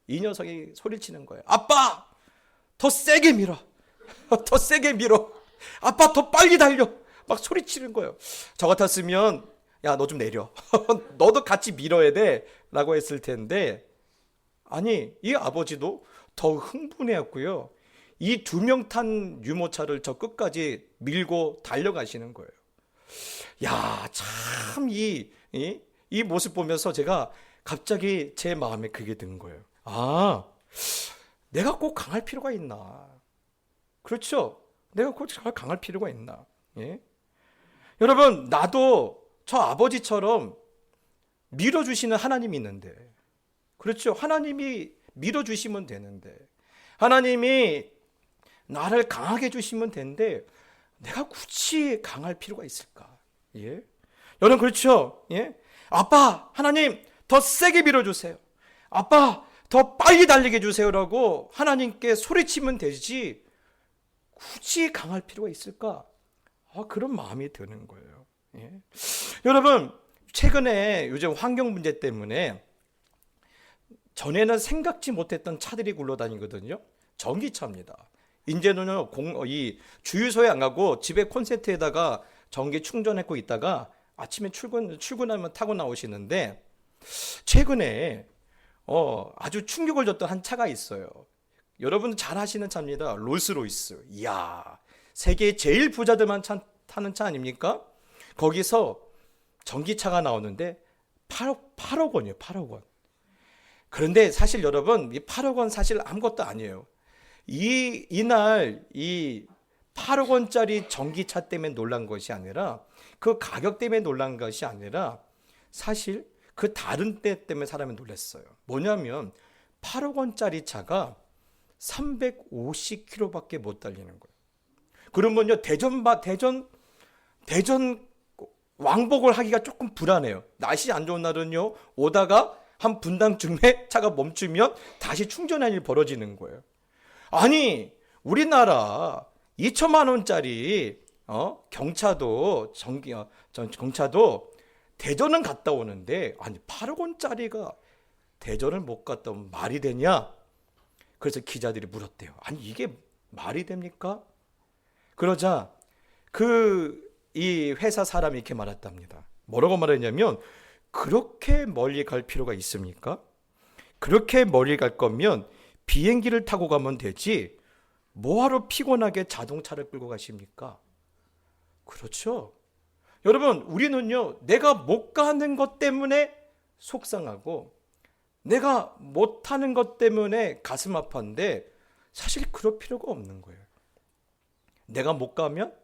이 녀석이 소리치는 거예요. 아빠! 더 세게 밀어. 더 세게 밀어. 아빠 더 빨리 달려. 막 소리치는 거예요. 저 같았으면 야, 너 좀 내려. 너도 같이 밀어야 돼. 라고 했을 텐데 아니, 이 아버지도 더 흥분해했고요. 이 2명 탄 유모차를 저 끝까지 밀고 달려가시는 거예요. 야, 참 이 모습 보면서 제가 갑자기 제 마음에 그게 든 거예요. 아, 내가 꼭 강할 필요가 있나? 그렇죠? 내가 꼭 강할 필요가 있나? 예? 여러분, 나도 저 아버지처럼 밀어주시는 하나님이 있는데, 그렇죠? 하나님이 밀어주시면 되는데, 하나님이 나를 강하게 해주시면 되는데, 내가 굳이 강할 필요가 있을까? 예? 여러분, 그렇죠? 예? 아빠, 하나님, 더 세게 밀어주세요. 아빠, 더 빨리 달리게 해주세요라고 하나님께 소리치면 되지, 굳이 강할 필요가 있을까? 그런 마음이 드는 거예요. 예? 여러분, 최근에 요즘 환경 문제 때문에 전에는 생각지 못했던 차들이 굴러다니거든요. 전기차입니다. 이제는요, 이 주유소에 안 가고 집에 콘센트에다가 전기 충전했고 있다가 아침에 출근하면 타고 나오시는데, 최근에 아주 충격을 줬던 한 차가 있어요. 여러분 잘 아시는 차입니다. 롤스로이스. 이야, 세계 제일 부자들만 타는 차 아닙니까? 거기서 전기차가 나오는데 8억 원이에요. 8억 원. 그런데 사실 여러분, 이 8억 원 사실 아무것도 아니에요. 이날 이 8억 원짜리 전기차 때문에 놀란 것이 아니라, 그 가격 때문에 놀란 것이 아니라, 사실 그 다른 때 때문에 사람이 놀랐어요. 뭐냐면 8억 원짜리 차가 350km밖에 못 달리는 거예요. 그러면요, 대전 왕복을 하기가 조금 불안해요. 날씨 안 좋은 날은요, 오다가 한 분당쯤에 차가 멈추면 다시 충전할 일이 벌어지는 거예요. 아니, 우리나라 2천만 원짜리 경차도 경차도 대전은 갔다 오는데, 아니 8억 원짜리가 대전을 못 갔다 오면 말이 되냐? 그래서 기자들이 물었대요. 아니, 이게 말이 됩니까? 그러자 이 회사 사람이 이렇게 말했답니다. 뭐라고 말했냐면, 그렇게 멀리 갈 필요가 있습니까? 그렇게 멀리 갈 거면 비행기를 타고 가면 되지, 뭐하러 피곤하게 자동차를 끌고 가십니까? 그렇죠? 여러분, 우리는요, 내가 못 가는 것 때문에 속상하고, 내가 못하는 것 때문에 가슴 아팠는데, 사실 그럴 필요가 없는 거예요. 내가 못 가면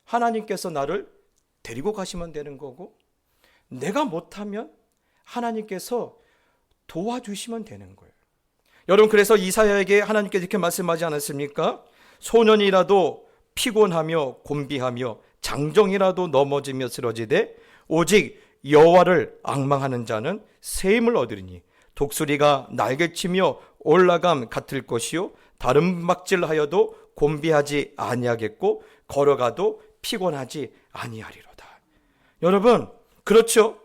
하나님께서 나를 데리고 가시면 되는 거고, 내가 못하면 하나님께서 도와주시면 되는 거예요. 여러분, 그래서 이사야에게 하나님께서 이렇게 말씀하지 않았습니까? 소년이라도 피곤하며 곤비하며 장정이라도 넘어지며 쓰러지되 오직 여호와를 앙망하는 자는 새 힘을 얻으리니 독수리가 날개치며 올라감 같을 것이요 다름박질하여도 곤비하지 아니하겠고 걸어가도 피곤하지 아니하리로다. 여러분, 그렇죠?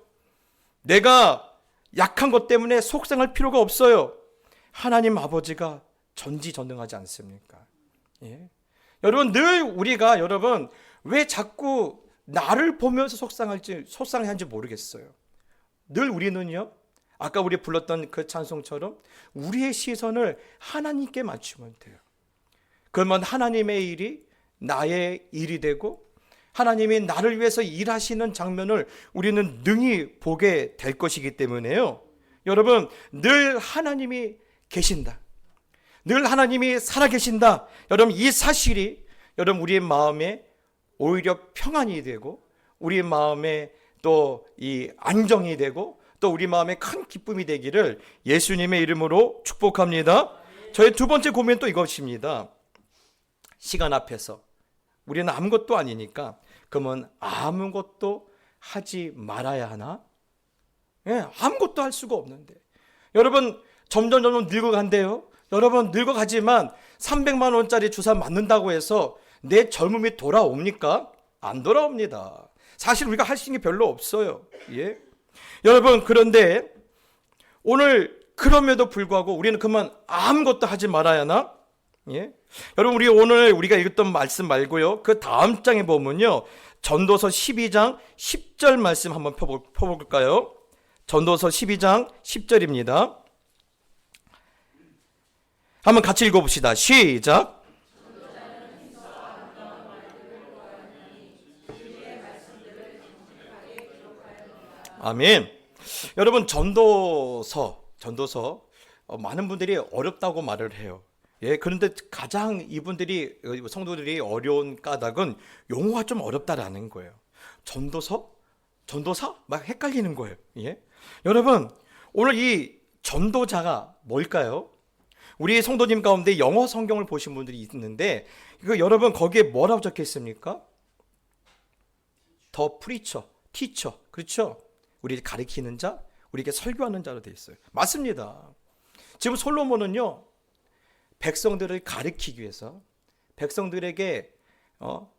내가 약한 것 때문에 속상할 필요가 없어요. 하나님 아버지가 전지전능하지 않습니까? 예? 여러분, 늘 우리가 왜 자꾸 나를 보면서 속상해하는지 모르겠어요. 늘 우리는요, 아까 우리 불렀던 그 찬송처럼 우리의 시선을 하나님께 맞추면 돼요. 그러면 하나님의 일이 나의 일이 되고, 하나님이 나를 위해서 일하시는 장면을 우리는 능히 보게 될 것이기 때문에요. 여러분, 늘 하나님이 계신다. 늘 하나님이 살아계신다. 여러분, 이 사실이 우리의 마음에 오히려 평안이 되고, 우리 마음에 또 이 안정이 되고, 또 우리 마음에 큰 기쁨이 되기를 예수님의 이름으로 축복합니다. 저의 두 번째 고민은 또 이것입니다. 시간 앞에서 우리는 아무것도 아니니까, 그러면 아무것도 하지 말아야 하나? 예, 아무것도 할 수가 없는데. 여러분, 점점 늙어간대요. 여러분, 늙어가지만 300만 원짜리 주사 맞는다고 해서 내 젊음이 돌아옵니까? 안 돌아옵니다. 사실 우리가 할 수 있는 게 별로 없어요. 예? 여러분, 그런데 오늘 그럼에도 불구하고 우리는 그만 아무것도 하지 말아야 하나? 예? 여러분, 우리 오늘 우리가 읽었던 말씀 말고요, 그 다음 장에 보면요, 전도서 12장 10절 말씀 한번 펴볼까요? 전도서 12장 10절입니다. 한번 같이 읽어봅시다. 시작. 아멘. 여러분, 전도서 많은 분들이 어렵다고 말을 해요. 예, 그런데 가장 이분들이 성도들이 어려운 까닭은 용어가 좀 어렵다라는 거예요. 전도사 막 헷갈리는 거예요. 예, 여러분, 오늘 이 전도자가 뭘까요? 우리 성도님 가운데 영어 성경을 보신 분들이 있는데, 여러분 거기에 뭐라고 적혀 있습니까? 더 프리처, 티처, 그렇죠? 우리를 가르치는 자, 우리에게 설교하는 자로 되어 있어요. 맞습니다. 지금 솔로몬은요, 백성들을 가르치기 위해서, 백성들에게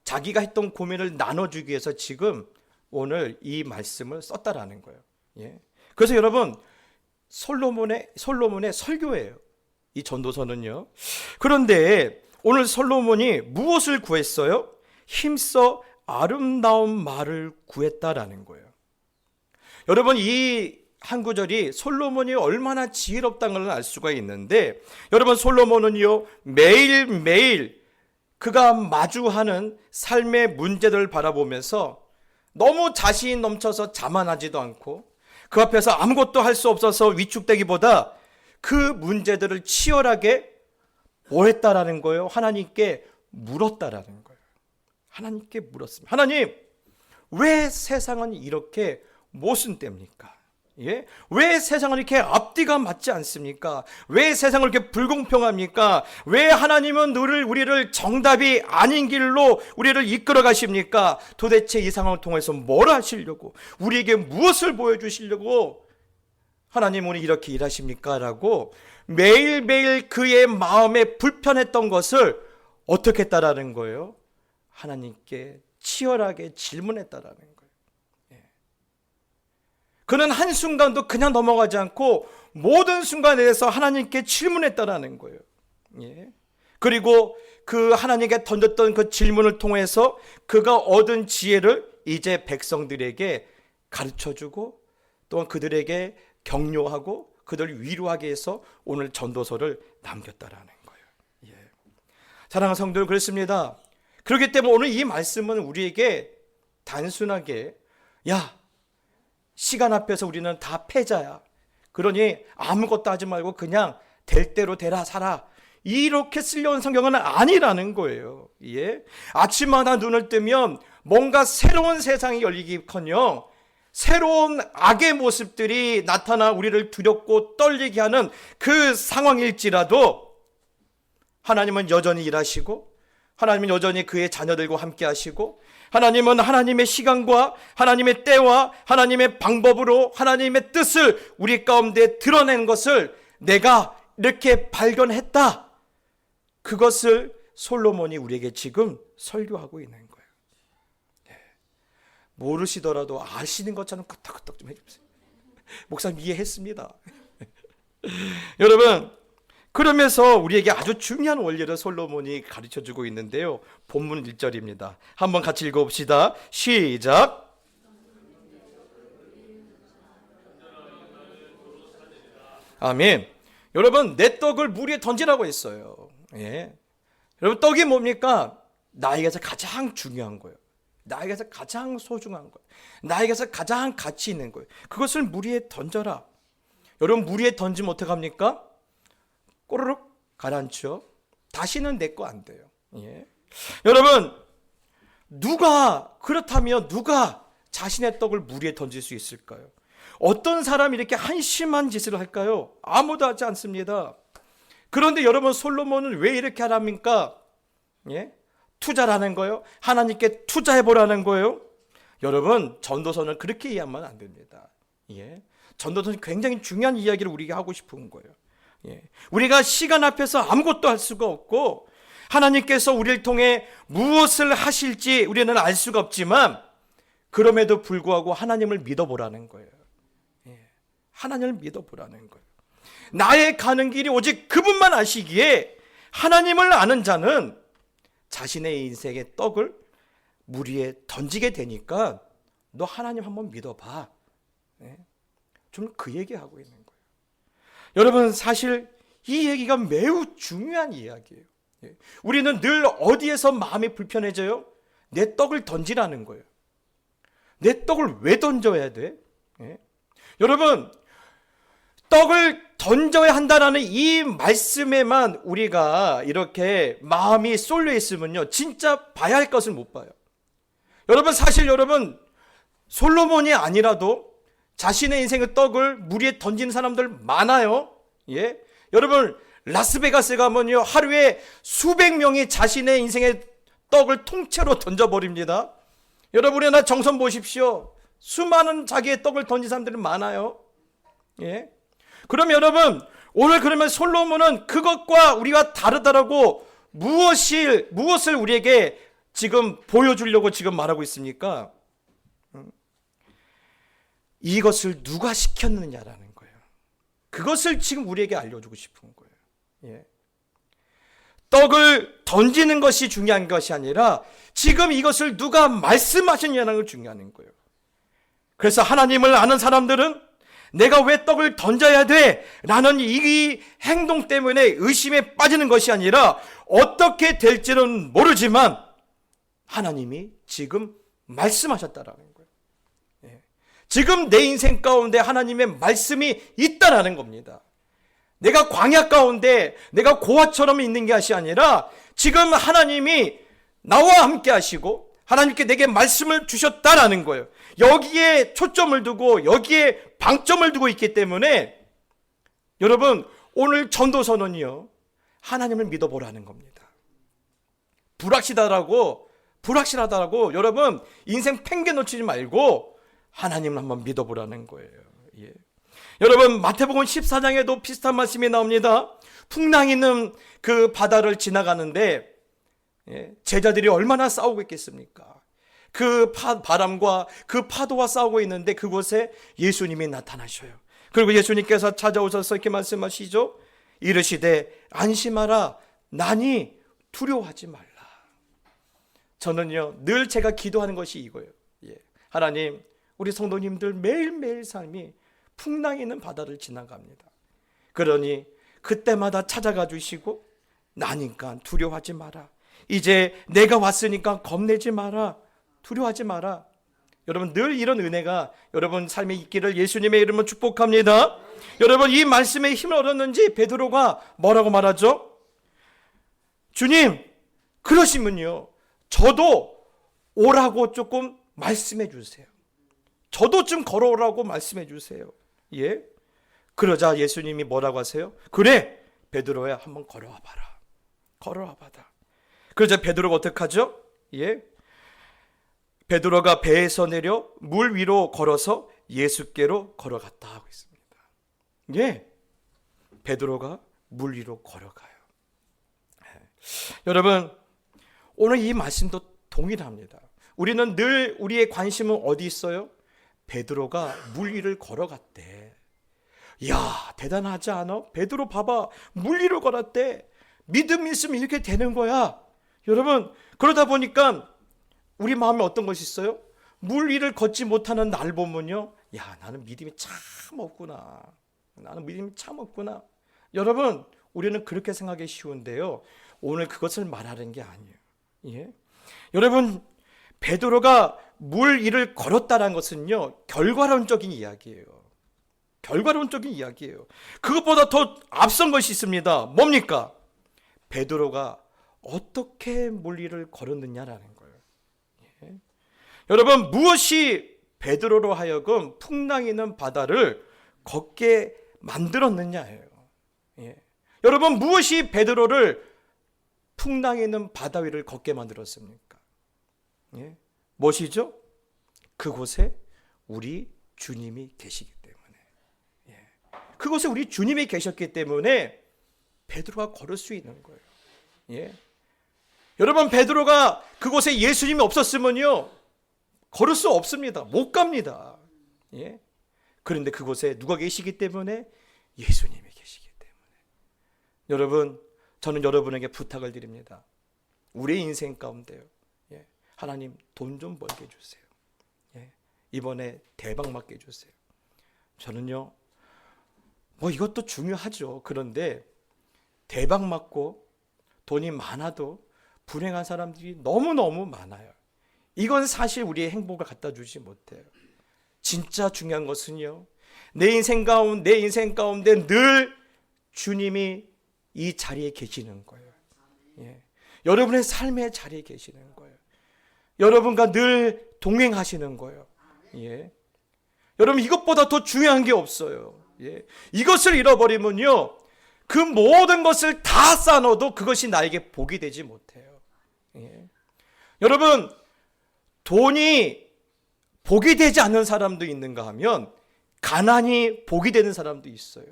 자기가 했던 고민을 나눠주기 위해서 지금 오늘 이 말씀을 썼다라는 거예요. 예. 그래서 여러분, 솔로몬의 설교예요, 이 전도서는요. 그런데 오늘 솔로몬이 무엇을 구했어요? 힘써 아름다운 말을 구했다라는 거예요. 여러분, 이 한 구절이 솔로몬이 얼마나 지혜롭다는 걸 알 수가 있는데, 여러분, 솔로몬은요, 매일매일 그가 마주하는 삶의 문제들을 바라보면서 너무 자신이 넘쳐서 자만하지도 않고 그 앞에서 아무것도 할 수 없어서 위축되기보다 그 문제들을 치열하게 뭐 했다라는 거예요? 하나님께 물었다라는 거예요. 하나님께 물었습니다. 하나님, 왜 세상은 이렇게 모순됩니까? 예? 왜 세상은 이렇게 앞뒤가 맞지 않습니까? 왜 세상을 이렇게 불공평합니까? 왜 하나님은 우리를 정답이 아닌 길로 우리를 이끌어 가십니까? 도대체 이 상황을 통해서 뭘 하시려고, 우리에게 무엇을 보여주시려고 하나님 오늘 이렇게 일하십니까? 라고 매일매일 그의 마음에 불편했던 것을 어떻게 했다라는 거예요? 하나님께 치열하게 질문했다라는 거예요. 그는 한순간도 그냥 넘어가지 않고 모든 순간에 대해서 하나님께 질문했다라는 거예요. 예. 그리고 그 하나님께 던졌던 그 질문을 통해서 그가 얻은 지혜를 이제 백성들에게 가르쳐주고 또한 그들에게 격려하고 그들을 위로하게 해서 오늘 전도서를 남겼다라는 거예요. 예. 사랑하는 성도들, 그렇습니다. 그렇기 때문에 오늘 이 말씀은 우리에게 단순하게, 야, 시간 앞에서 우리는 다 패자야, 그러니 아무것도 하지 말고 그냥 될 대로 되라 살아, 이렇게 쓰려온 성경은 아니라는 거예요. 예? 아침마다 눈을 뜨면 뭔가 새로운 세상이 열리기커녕 새로운 악의 모습들이 나타나 우리를 두렵고 떨리게 하는 그 상황일지라도 하나님은 여전히 일하시고, 하나님은 여전히 그의 자녀들과 함께 하시고, 하나님은 하나님의 시간과 하나님의 때와 하나님의 방법으로 하나님의 뜻을 우리 가운데 드러낸 것을 내가 이렇게 발견했다, 그것을 솔로몬이 우리에게 지금 설교하고 있는 거예요. 모르시더라도 아시는 것처럼 끄떡끄떡 좀 해주세요. 목사님 이해했습니다. 여러분, 그러면서 우리에게 아주 중요한 원리를 솔로몬이 가르쳐주고 있는데요, 본문 1절입니다. 한번 같이 읽어봅시다. 시작. 아멘. 여러분, 내 떡을 물 위에 던지라고 했어요. 예. 여러분, 떡이 뭡니까? 나에게서 가장 중요한 거예요. 나에게서 가장 소중한 거예요. 나에게서 가장 가치 있는 거예요. 그것을 물 위에 던져라. 여러분, 물 위에 던지면 어떡합니까? 꼬르륵 가라앉죠. 다시는 내 거 안 돼요. 예. 여러분, 그렇다면 누가 자신의 떡을 물 위에 던질 수 있을까요? 어떤 사람이 이렇게 한심한 짓을 할까요? 아무도 하지 않습니다. 그런데 여러분, 솔로몬은 왜 이렇게 하랍니까? 예? 투자라는 거예요. 하나님께 투자해보라는 거예요. 여러분, 전도서는 그렇게 이해하면 안 됩니다. 예? 전도서는 굉장히 중요한 이야기를 우리가 하고 싶은 거예요. 예. 우리가 시간 앞에서 아무것도 할 수가 없고 하나님께서 우리를 통해 무엇을 하실지 우리는 알 수가 없지만 그럼에도 불구하고 하나님을 믿어보라는 거예요. 하나님을 믿어보라는 거예요. 나의 가는 길이 오직 그분만 아시기에 하나님을 아는 자는 자신의 인생의 떡을 물 위에 던지게 되니까 너 하나님 한번 믿어봐. 좀 그 얘기하고 있는 거예요. 여러분, 사실 이 얘기가 매우 중요한 이야기예요. 우리는 늘 어디에서 마음이 불편해져요? 내 떡을 던지라는 거예요. 내 떡을 왜 던져야 돼? 여러분, 떡을 던져야 한다는 이 말씀에만 우리가 이렇게 마음이 쏠려 있으면요, 진짜 봐야 할 것을 못 봐요. 여러분, 사실 여러분, 솔로몬이 아니라도 자신의 인생의 떡을 물 위에 던지는 사람들 많아요. 여러분, 라스베가스 가면요, 하루에 수백 명이 자신의 인생의 떡을 통째로 던져버립니다. 여러분, 우리나라 정선 보십시오. 수많은 자기의 떡을 던진 사람들이 많아요. 그럼 여러분, 오늘 그러면 솔로몬은 그것과 우리가 다르다라고 무엇을 우리에게 지금 보여주려고 지금 말하고 있습니까? 이것을 누가 시켰느냐라는 거예요. 그것을 지금 우리에게 알려주고 싶은 거예요. 떡을 던지는 것이 중요한 것이 아니라 지금 이것을 누가 말씀하셨냐는 걸 중요한 거예요. 그래서 하나님을 아는 사람들은 내가 왜 떡을 던져야 돼? 라는 이 행동 때문에 의심에 빠지는 것이 아니라 어떻게 될지는 모르지만 하나님이 지금 말씀하셨다라는 거예요. 지금 내 인생 가운데 하나님의 말씀이 있다라는 겁니다. 내가 광야 가운데 내가 고아처럼 있는 것이 아니라 지금 하나님이 나와 함께 하시고 하나님께 내게 말씀을 주셨다라는 거예요. 여기에 초점을 두고 여기에 방점을 두고 있기 때문에 여러분, 오늘 전도서는요, 하나님을 믿어보라는 겁니다. 불확실하다라고 여러분 인생 팽개 놓치지 말고 하나님을 한번 믿어보라는 거예요. 여러분, 마태복음 14장에도 비슷한 말씀이 나옵니다. 풍랑 있는 그 바다를 지나가는데 제자들이 얼마나 싸우고 있겠습니까? 그 바람과 그 파도와 싸우고 있는데 그곳에 예수님이 나타나셔요. 그리고 예수님께서 찾아오셔서 이렇게 말씀하시죠. 이르시되 안심하라, 나니 두려워하지 말라. 저는요, 늘 제가 기도하는 것이 이거예요. 하나님, 우리 성도님들 매일매일 삶이 풍랑 있는 바다를 지나갑니다. 그러니 그때마다 찾아가 주시고 나니까 두려워하지 마라. 이제 내가 왔으니까 겁내지 마라. 두려워하지 마라. 여러분, 늘 이런 은혜가 여러분 삶에 있기를 예수님의 이름으로 축복합니다. 여러분, 이 말씀에 힘을 얻었는지 베드로가 뭐라고 말하죠? 주님, 그러시면요, 저도 오라고 조금 말씀해 주세요. 저도 좀 걸어오라고 말씀해 주세요. 그러자 예수님이 뭐라고 하세요? 그래, 베드로야, 한번 걸어와 봐라. 걸어와 봐라. 그러자 베드로가 어떻게 하죠? 베드로가 배에서 내려 물 위로 걸어서 예수께로 걸어갔다 하고 있습니다. 베드로가 물 위로 걸어가요. 여러분, 오늘 이 말씀도 동일합니다. 우리는 늘 우리의 관심은 어디 있어요? 베드로가 물 위를 걸어갔대. 이야, 대단하지 않아? 베드로 봐봐, 물 위로 걸었대. 믿음이 있으면 이렇게 되는 거야. 여러분, 그러다 보니까 우리 마음에 어떤 것이 있어요? 물 위를 걷지 못하는 날 보면요, 야, 나는 믿음이 참 없구나. 나는 믿음이 참 없구나. 여러분, 우리는 그렇게 생각하기 쉬운데요, 오늘 그것을 말하는 게 아니에요. 여러분, 베드로가 물 위를 걸었다는 것은요, 결과론적인 이야기예요. 결과론적인 이야기예요. 그것보다 더 앞선 것이 있습니다. 뭡니까? 베드로가 어떻게 물 위를 걸었느냐라는 거예요. 여러분, 무엇이 베드로로 하여금 풍랑 있는 바다를 걷게 만들었느냐예요. 여러분, 무엇이 베드로를 풍랑 있는 바다 위를 걷게 만들었습니까? 무엇이죠? 그곳에 우리 주님이 계시기 때문에, 그곳에 우리 주님이 계셨기 때문에 베드로가 걸을 수 있는 거예요. 여러분, 베드로가 그곳에 예수님이 없었으면요 걸을 수 없습니다. 못 갑니다. 예? 그런데 그곳에 누가 계시기 때문에? 예수님이 계시기 때문에. 여러분, 저는 여러분에게 부탁을 드립니다. 우리의 인생 가운데요, 예, 하나님 돈 좀 벌게 해주세요. 예, 이번에 대박 맞게 해주세요. 저는요, 뭐 이것도 중요하죠. 그런데 대박 맞고 돈이 많아도 불행한 사람들이 너무너무 많아요. 이건 사실 우리의 행복을 갖다 주지 못해요. 진짜 중요한 것은요, 내 인생 가운데 늘 주님이 이 자리에 계시는 거예요. 예. 여러분의 삶의 자리에 계시는 거예요. 여러분과 늘 동행하시는 거예요. 예. 여러분, 이것보다 더 중요한 게 없어요. 예. 이것을 잃어버리면요, 그 모든 것을 다 쌓아놓아도 그것이 나에게 복이 되지 못해요. 예. 여러분, 돈이 복이 되지 않는 사람도 있는가 하면 가난이 복이 되는 사람도 있어요.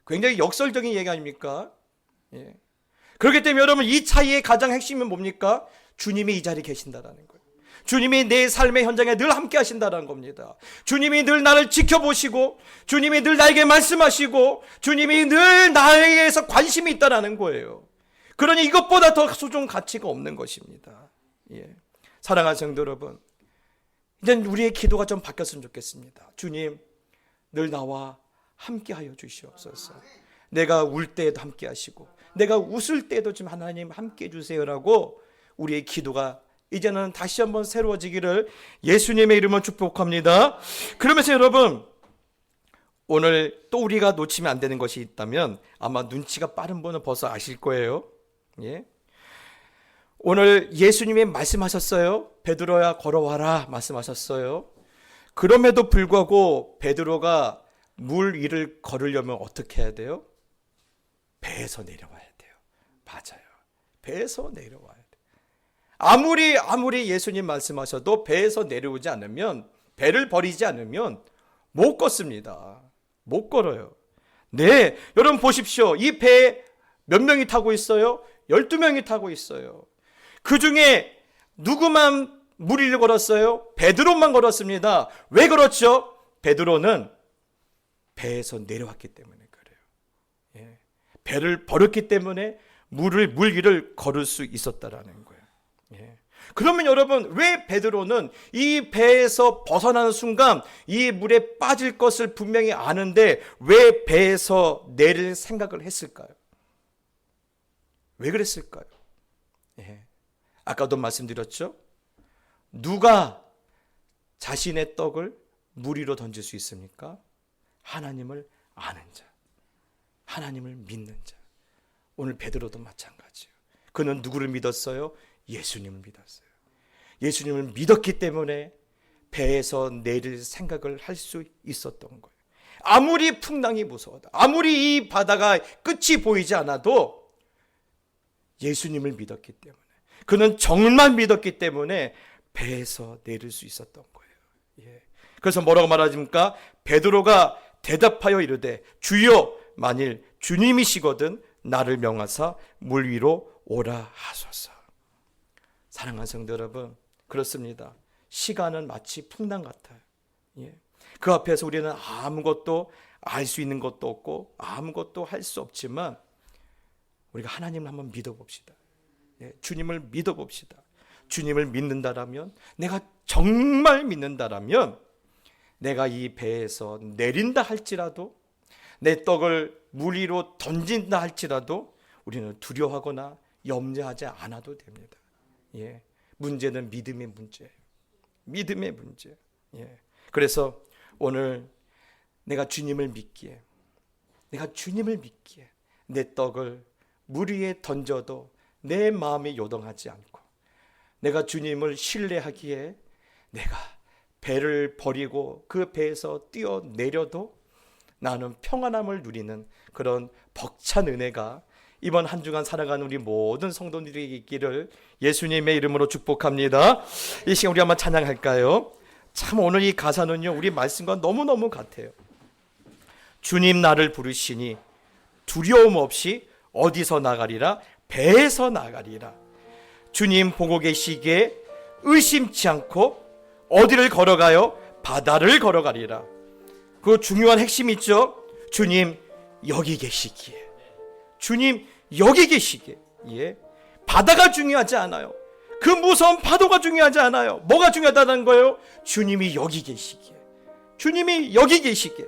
굉장히 역설적인 얘기 아닙니까? 예. 그렇기 때문에 여러분, 이 차이의 가장 핵심은 뭡니까? 주님이 이 자리에 계신다라는 거예요. 주님이 내 삶의 현장에 늘 함께 하신다는 겁니다. 주님이 늘 나를 지켜보시고, 주님이 늘 나에게 말씀하시고, 주님이 늘 나에게서 관심이 있다는 거예요. 그러니 이것보다 더 소중한 가치가 없는 것입니다. 예. 사랑하는 성도 여러분, 이제 우리의 기도가 좀 바뀌었으면 좋겠습니다. 주님, 늘 나와 함께 하여 주시옵소서. 내가 울 때에도 함께 하시고, 내가 웃을 때도 좀 하나님 함께 해주세요라고 우리의 기도가 이제는 다시 한번 새로워지기를 예수님의 이름으로 축복합니다. 그러면서 여러분, 오늘 또 우리가 놓치면 안 되는 것이 있다면 아마 눈치가 빠른 분은 벌써 아실 거예요. 예. 오늘 예수님이 말씀하셨어요. 베드로야 걸어와라 말씀하셨어요. 그럼에도 불구하고 베드로가 물 위를 걸으려면 어떻게 해야 돼요? 배에서 내려와야 돼요. 맞아요. 배에서 내려와야 돼요. 아무리 예수님 말씀하셔도 배에서 내려오지 않으면, 배를 버리지 않으면 못 걷습니다. 못 걸어요. 네, 여러분 보십시오. 이 배에 몇 명이 타고 있어요? 12명이 타고 있어요. 그 중에 누구만 물 위를 걸었어요? 베드로만 걸었습니다. 왜 걸었죠? 베드로는 배에서 내려왔기 때문에 그래요. 예. 배를 버렸기 때문에 물 위를 걸을 수 있었다라는 거예요. 예. 그러면 여러분, 왜 베드로는 이 배에서 벗어나는 순간 이 물에 빠질 것을 분명히 아는데 왜 배에서 내릴 생각을 했을까요? 왜 그랬을까요? 예. 아까도 말씀드렸죠? 누가 자신의 떡을 물 위로 던질 수 있습니까? 하나님을 아는 자, 하나님을 믿는 자. 오늘 베드로도 마찬가지예요. 그는 누구를 믿었어요? 예수님을 믿었어요. 예수님을 믿었기 때문에 배에서 내릴 생각을 할 수 있었던 거예요. 아무리 풍랑이 무서워도, 아무리 이 바다가 끝이 보이지 않아도 예수님을 믿었기 때문에, 그는 정말 믿었기 때문에 배에서 내릴 수 있었던 거예요. 예. 그래서 뭐라고 말하십니까? 베드로가 대답하여 이르되 주여, 만일 주님이시거든 나를 명하사 물 위로 오라 하소서. 사랑하는 성도 여러분, 그렇습니다. 시간은 마치 풍랑 같아요. 예. 그 앞에서 우리는 아무것도 알 수 있는 것도 없고 아무것도 할 수 없지만 우리가 하나님을 한번 믿어봅시다. 예. 주님을 믿어봅시다. 주님을 믿는다라면, 내가 정말 믿는다라면, 내가 이 배에서 내린다 할지라도, 내 떡을 물 위로 던진다 할지라도 우리는 두려워하거나 염려하지 않아도 됩니다. 예. 문제는 믿음의 문제예요. 믿음의 문제. 예. 그래서 오늘 내가 주님을 믿기에, 내 떡을 물 위에 던져도 내 마음이 요동하지 않고, 내가 주님을 신뢰하기에 내가 배를 버리고 그 배에서 뛰어내려도 나는 평안함을 누리는 그런 벅찬 은혜가 이번 한 주간 살아가는 우리 모든 성도들에게 있기를 예수님의 이름으로 축복합니다. 이 시간 우리 한번 찬양할까요? 참 오늘 이 가사는요, 우리 말씀과 너무너무 같아요. 주님 나를 부르시니 두려움 없이 어디서 나가리라? 배에서 나가리라. 주님 보고 계시기에 의심치 않고 어디를 걸어가요? 바다를 걸어가리라. 그 중요한 핵심이 있죠. 주님 여기 계시기에, 주님 여기 계시기에. 예. 바다가 중요하지 않아요. 그 무서운 파도가 중요하지 않아요. 뭐가 중요하다는 거예요? 주님이 여기 계시기에, 주님이 여기 계시기에.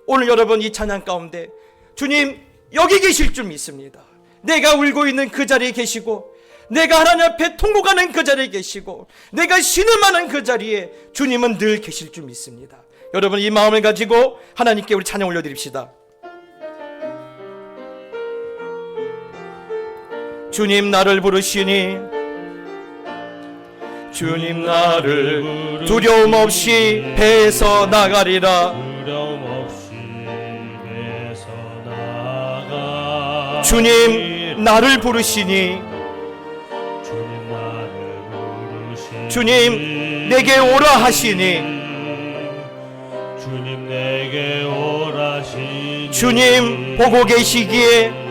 오늘 여러분 이 찬양 가운데 주님 여기 계실 줄 믿습니다. 내가 울고 있는 그 자리에 계시고, 내가 하나님 앞에 통곡하는 그 자리에 계시고, 내가 신음하는 그 자리에 주님은 늘 계실 줄 믿습니다. 여러분 이 마음을 가지고 하나님께 우리 찬양 올려드립시다. 주님 나를 부르시니, 주님 나를 두려움 없이 배에서 나가리라. 두려움 없이 배에서 나가. 주님 나를 부르시니, 주님 나를 부르시니, 주님 내게 오라 하시니, 주님 내게 오라시니, 주님 보고 계시기에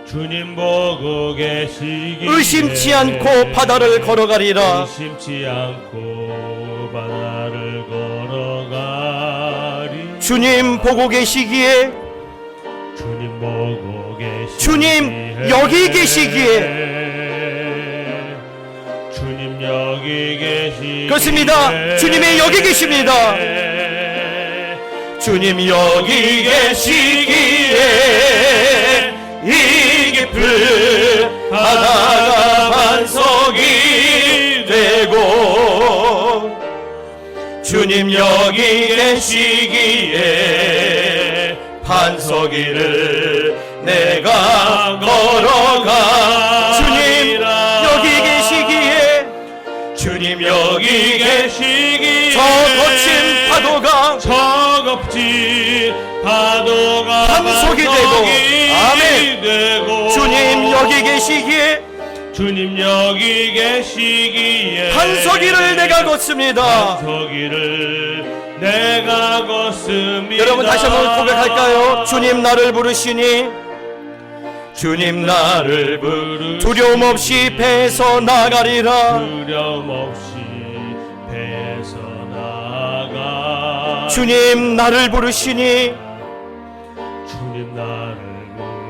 주님 보고 계시기에 의심치 않고 바다를 걸어가리라. 의심치 않고 바다를 걸어가리. 주님 보고 계시기에, 주님 보고 계시기에, 주님 여기 계시기에. 주님 여기 계시기에. 그렇습니다. 주님이 여기 계십니다. 주님 여기 계시기에 이 깊은 바다가 반석이 되고, 주님 여기 계시기에 반석 위를 내가 걸어가. 주님 여기 계시기에, 주님 여기 계시기에 저 거친 파도가 반석이 되고. 아멘. 주님 여기 계시기에, 주님 여기 계시기에 반석 위를 내가 걷습니다. 반석 위를 내가 걷습니다. 여러분 다시 한번 고백할까요? 주님 나를 부르시니, 주님 나를 부르시니 두려움 없이 배에서 나가리라. 두려움 없이 배에서 나가. 주님 나를 부르시니, 주님 나를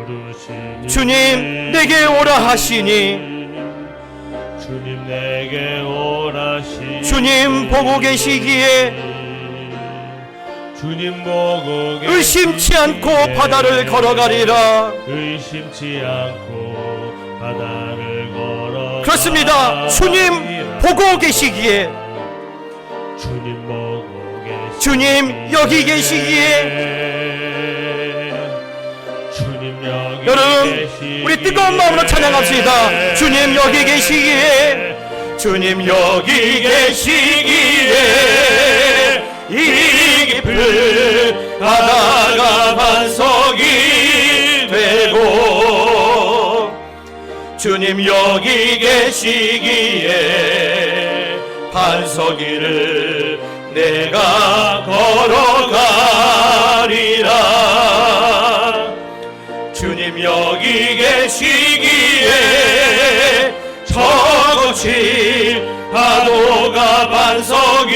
부르시니, 주님 내게 오라 하시니, 주님 내게 오라시니, 주님 보고 계시기에 주님 보고 계시기에 의심치 않고 바다를 걸어가리라. 의심치 않고 바다를 걸어. 그렇습니다. 주님 보고 계시기에, 주님 보고 계시기에 주님 여기 계시기에. 주님 여기 여러분 계시기에 우리 뜨거운 마음으로 찬양합시다. 주님 여기 계시기에, 주님 여기 계시기에 이 깊은 바다가 반석이 되고, 주님 여기 계시기에 반석 위를 내가 걸어가리라. 주님 여기 계시기에 저 거친 파도가 반석이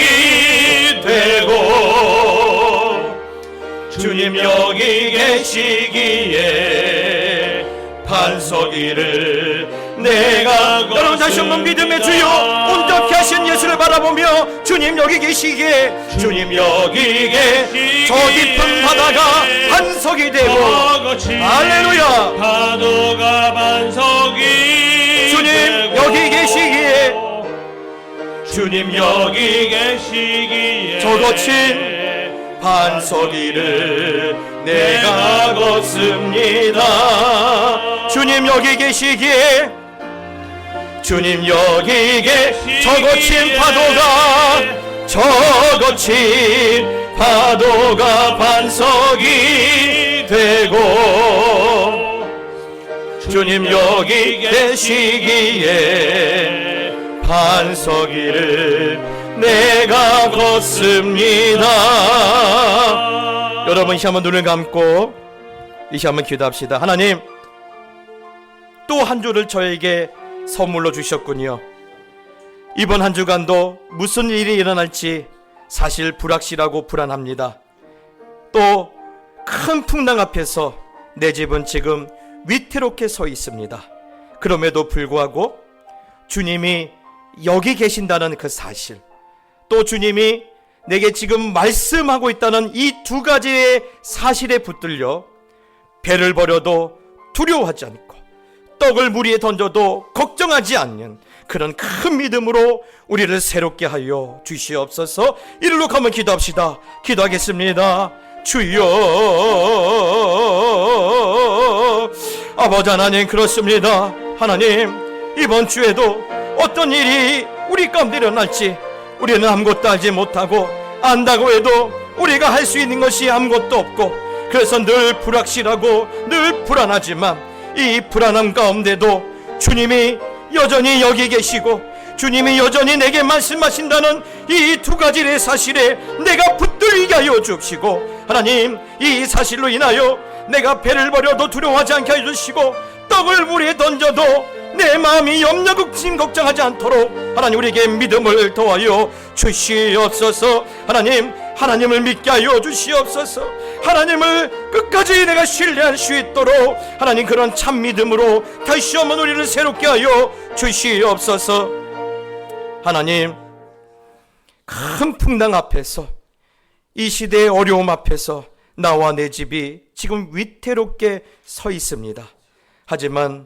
되고, 주님 여기 계시기에 반석 위를 내가. 여러분 다시 한번 믿음의 주여 온전케 하신 예수를 바라보며 주님 여기 계시기에, 주님 여기 계시기에 저 깊은 바다가 반석이 되고. 할렐루야. 파도가 반석이 주님 되고. 여기 계시기에, 주님 여기 계시기에 저 거친 반석 위를 내가 걷습니다. 주님 여기 계시기에, 주님 여기 저 거친 파도가, 저 거친 파도가 반석이 되고, 주님 여기 계시기에 반석 위를 내가 걷습니다. 여러분 이 시간 한번 눈을 감고 이 시간 한번 기도합시다. 하나님, 또 한 주를 저에게 선물로 주셨군요. 이번 한 주간도 무슨 일이 일어날지 사실 불확실하고 불안합니다. 또 큰 풍랑 앞에서 내 집은 지금 위태롭게 서 있습니다. 그럼에도 불구하고 주님이 여기 계신다는 그 사실, 또 주님이 내게 지금 말씀하고 있다는 이 두 가지의 사실에 붙들려 배를 버려도 두려워하지 않고 떡을 물 위에 던져도 걱정하지 않는 그런 큰 믿음으로 우리를 새롭게 하여 주시옵소서. 이리로 가면 기도합시다. 기도하겠습니다. 주여, 아버지 하나님, 그렇습니다. 하나님, 이번 주에도 어떤 일이 우리 가운데 일어날지 우리는 아무것도 알지 못하고, 안다고 해도 우리가 할 수 있는 것이 아무것도 없고, 그래서 늘 불확실하고 늘 불안하지만 이 불안함 가운데도 주님이 여전히 여기 계시고 주님이 여전히 내게 말씀하신다는 이 두 가지의 사실에 내가 붙들리게 하여 주시고, 하나님, 이 사실로 인하여 내가 배를 버려도 두려워하지 않게 해주시고 떡을 물에 던져도 내 마음이 염려 걱정하지 않도록 하나님 우리에게 믿음을 더하여 주시옵소서. 하나님, 하나님을 믿게 하여 주시옵소서. 하나님을 끝까지 내가 신뢰할 수 있도록 하나님 그런 참 믿음으로 다시 한번 우리를 새롭게 하여 주시옵소서. 하나님, 큰 풍랑 앞에서, 이 시대의 어려움 앞에서 나와 내 집이 지금 위태롭게 서 있습니다. 하지만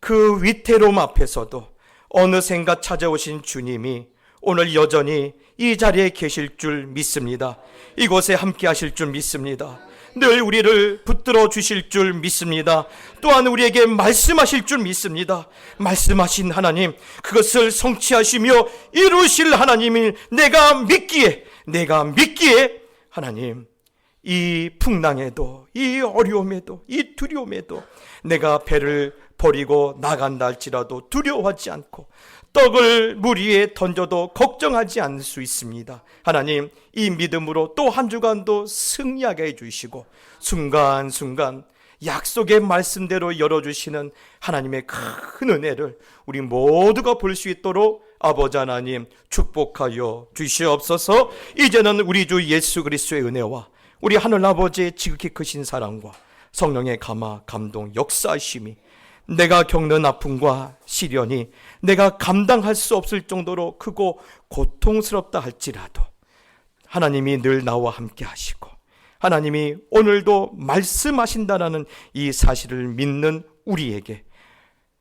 그 위태로움 앞에서도 어느샌가 찾아오신 주님이 오늘 여전히 이 자리에 계실 줄 믿습니다. 이곳에 함께 하실 줄 믿습니다. 늘 우리를 붙들어 주실 줄 믿습니다. 또한 우리에게 말씀하실 줄 믿습니다. 말씀하신 하나님, 그것을 성취하시며 이루실 하나님을 내가 믿기에 하나님, 이 풍랑에도, 이 어려움에도, 이 두려움에도 내가 배를 버리고 나간다 할지라도 두려워하지 않고 떡을 물 위에 던져도 걱정하지 않을 수 있습니다. 하나님, 이 믿음으로 또 한 주간도 승리하게 해주시고 순간순간 약속의 말씀대로 열어주시는 하나님의 큰 은혜를 우리 모두가 볼 수 있도록 아버지 하나님 축복하여 주시옵소서. 이제는 우리 주 예수 그리스도의 은혜와 우리 하늘아버지의 지극히 크신 사랑과 성령의 감화 감동 역사하심이 내가 겪는 아픔과 시련이 내가 감당할 수 없을 정도로 크고 고통스럽다 할지라도 하나님이 늘 나와 함께 하시고 하나님이 오늘도 말씀하신다라는 이 사실을 믿는 우리에게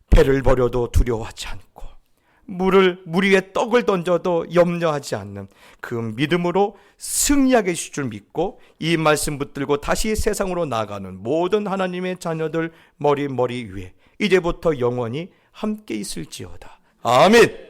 배를 버려도 두려워하지 않고 물 위에 떡을 던져도 염려하지 않는 그 믿음으로 승리하게 해주실 줄 믿고 이 말씀 붙들고 다시 세상으로 나가는 모든 하나님의 자녀들 머리 위에 이제부터 영원히 함께 있을지어다. 아멘.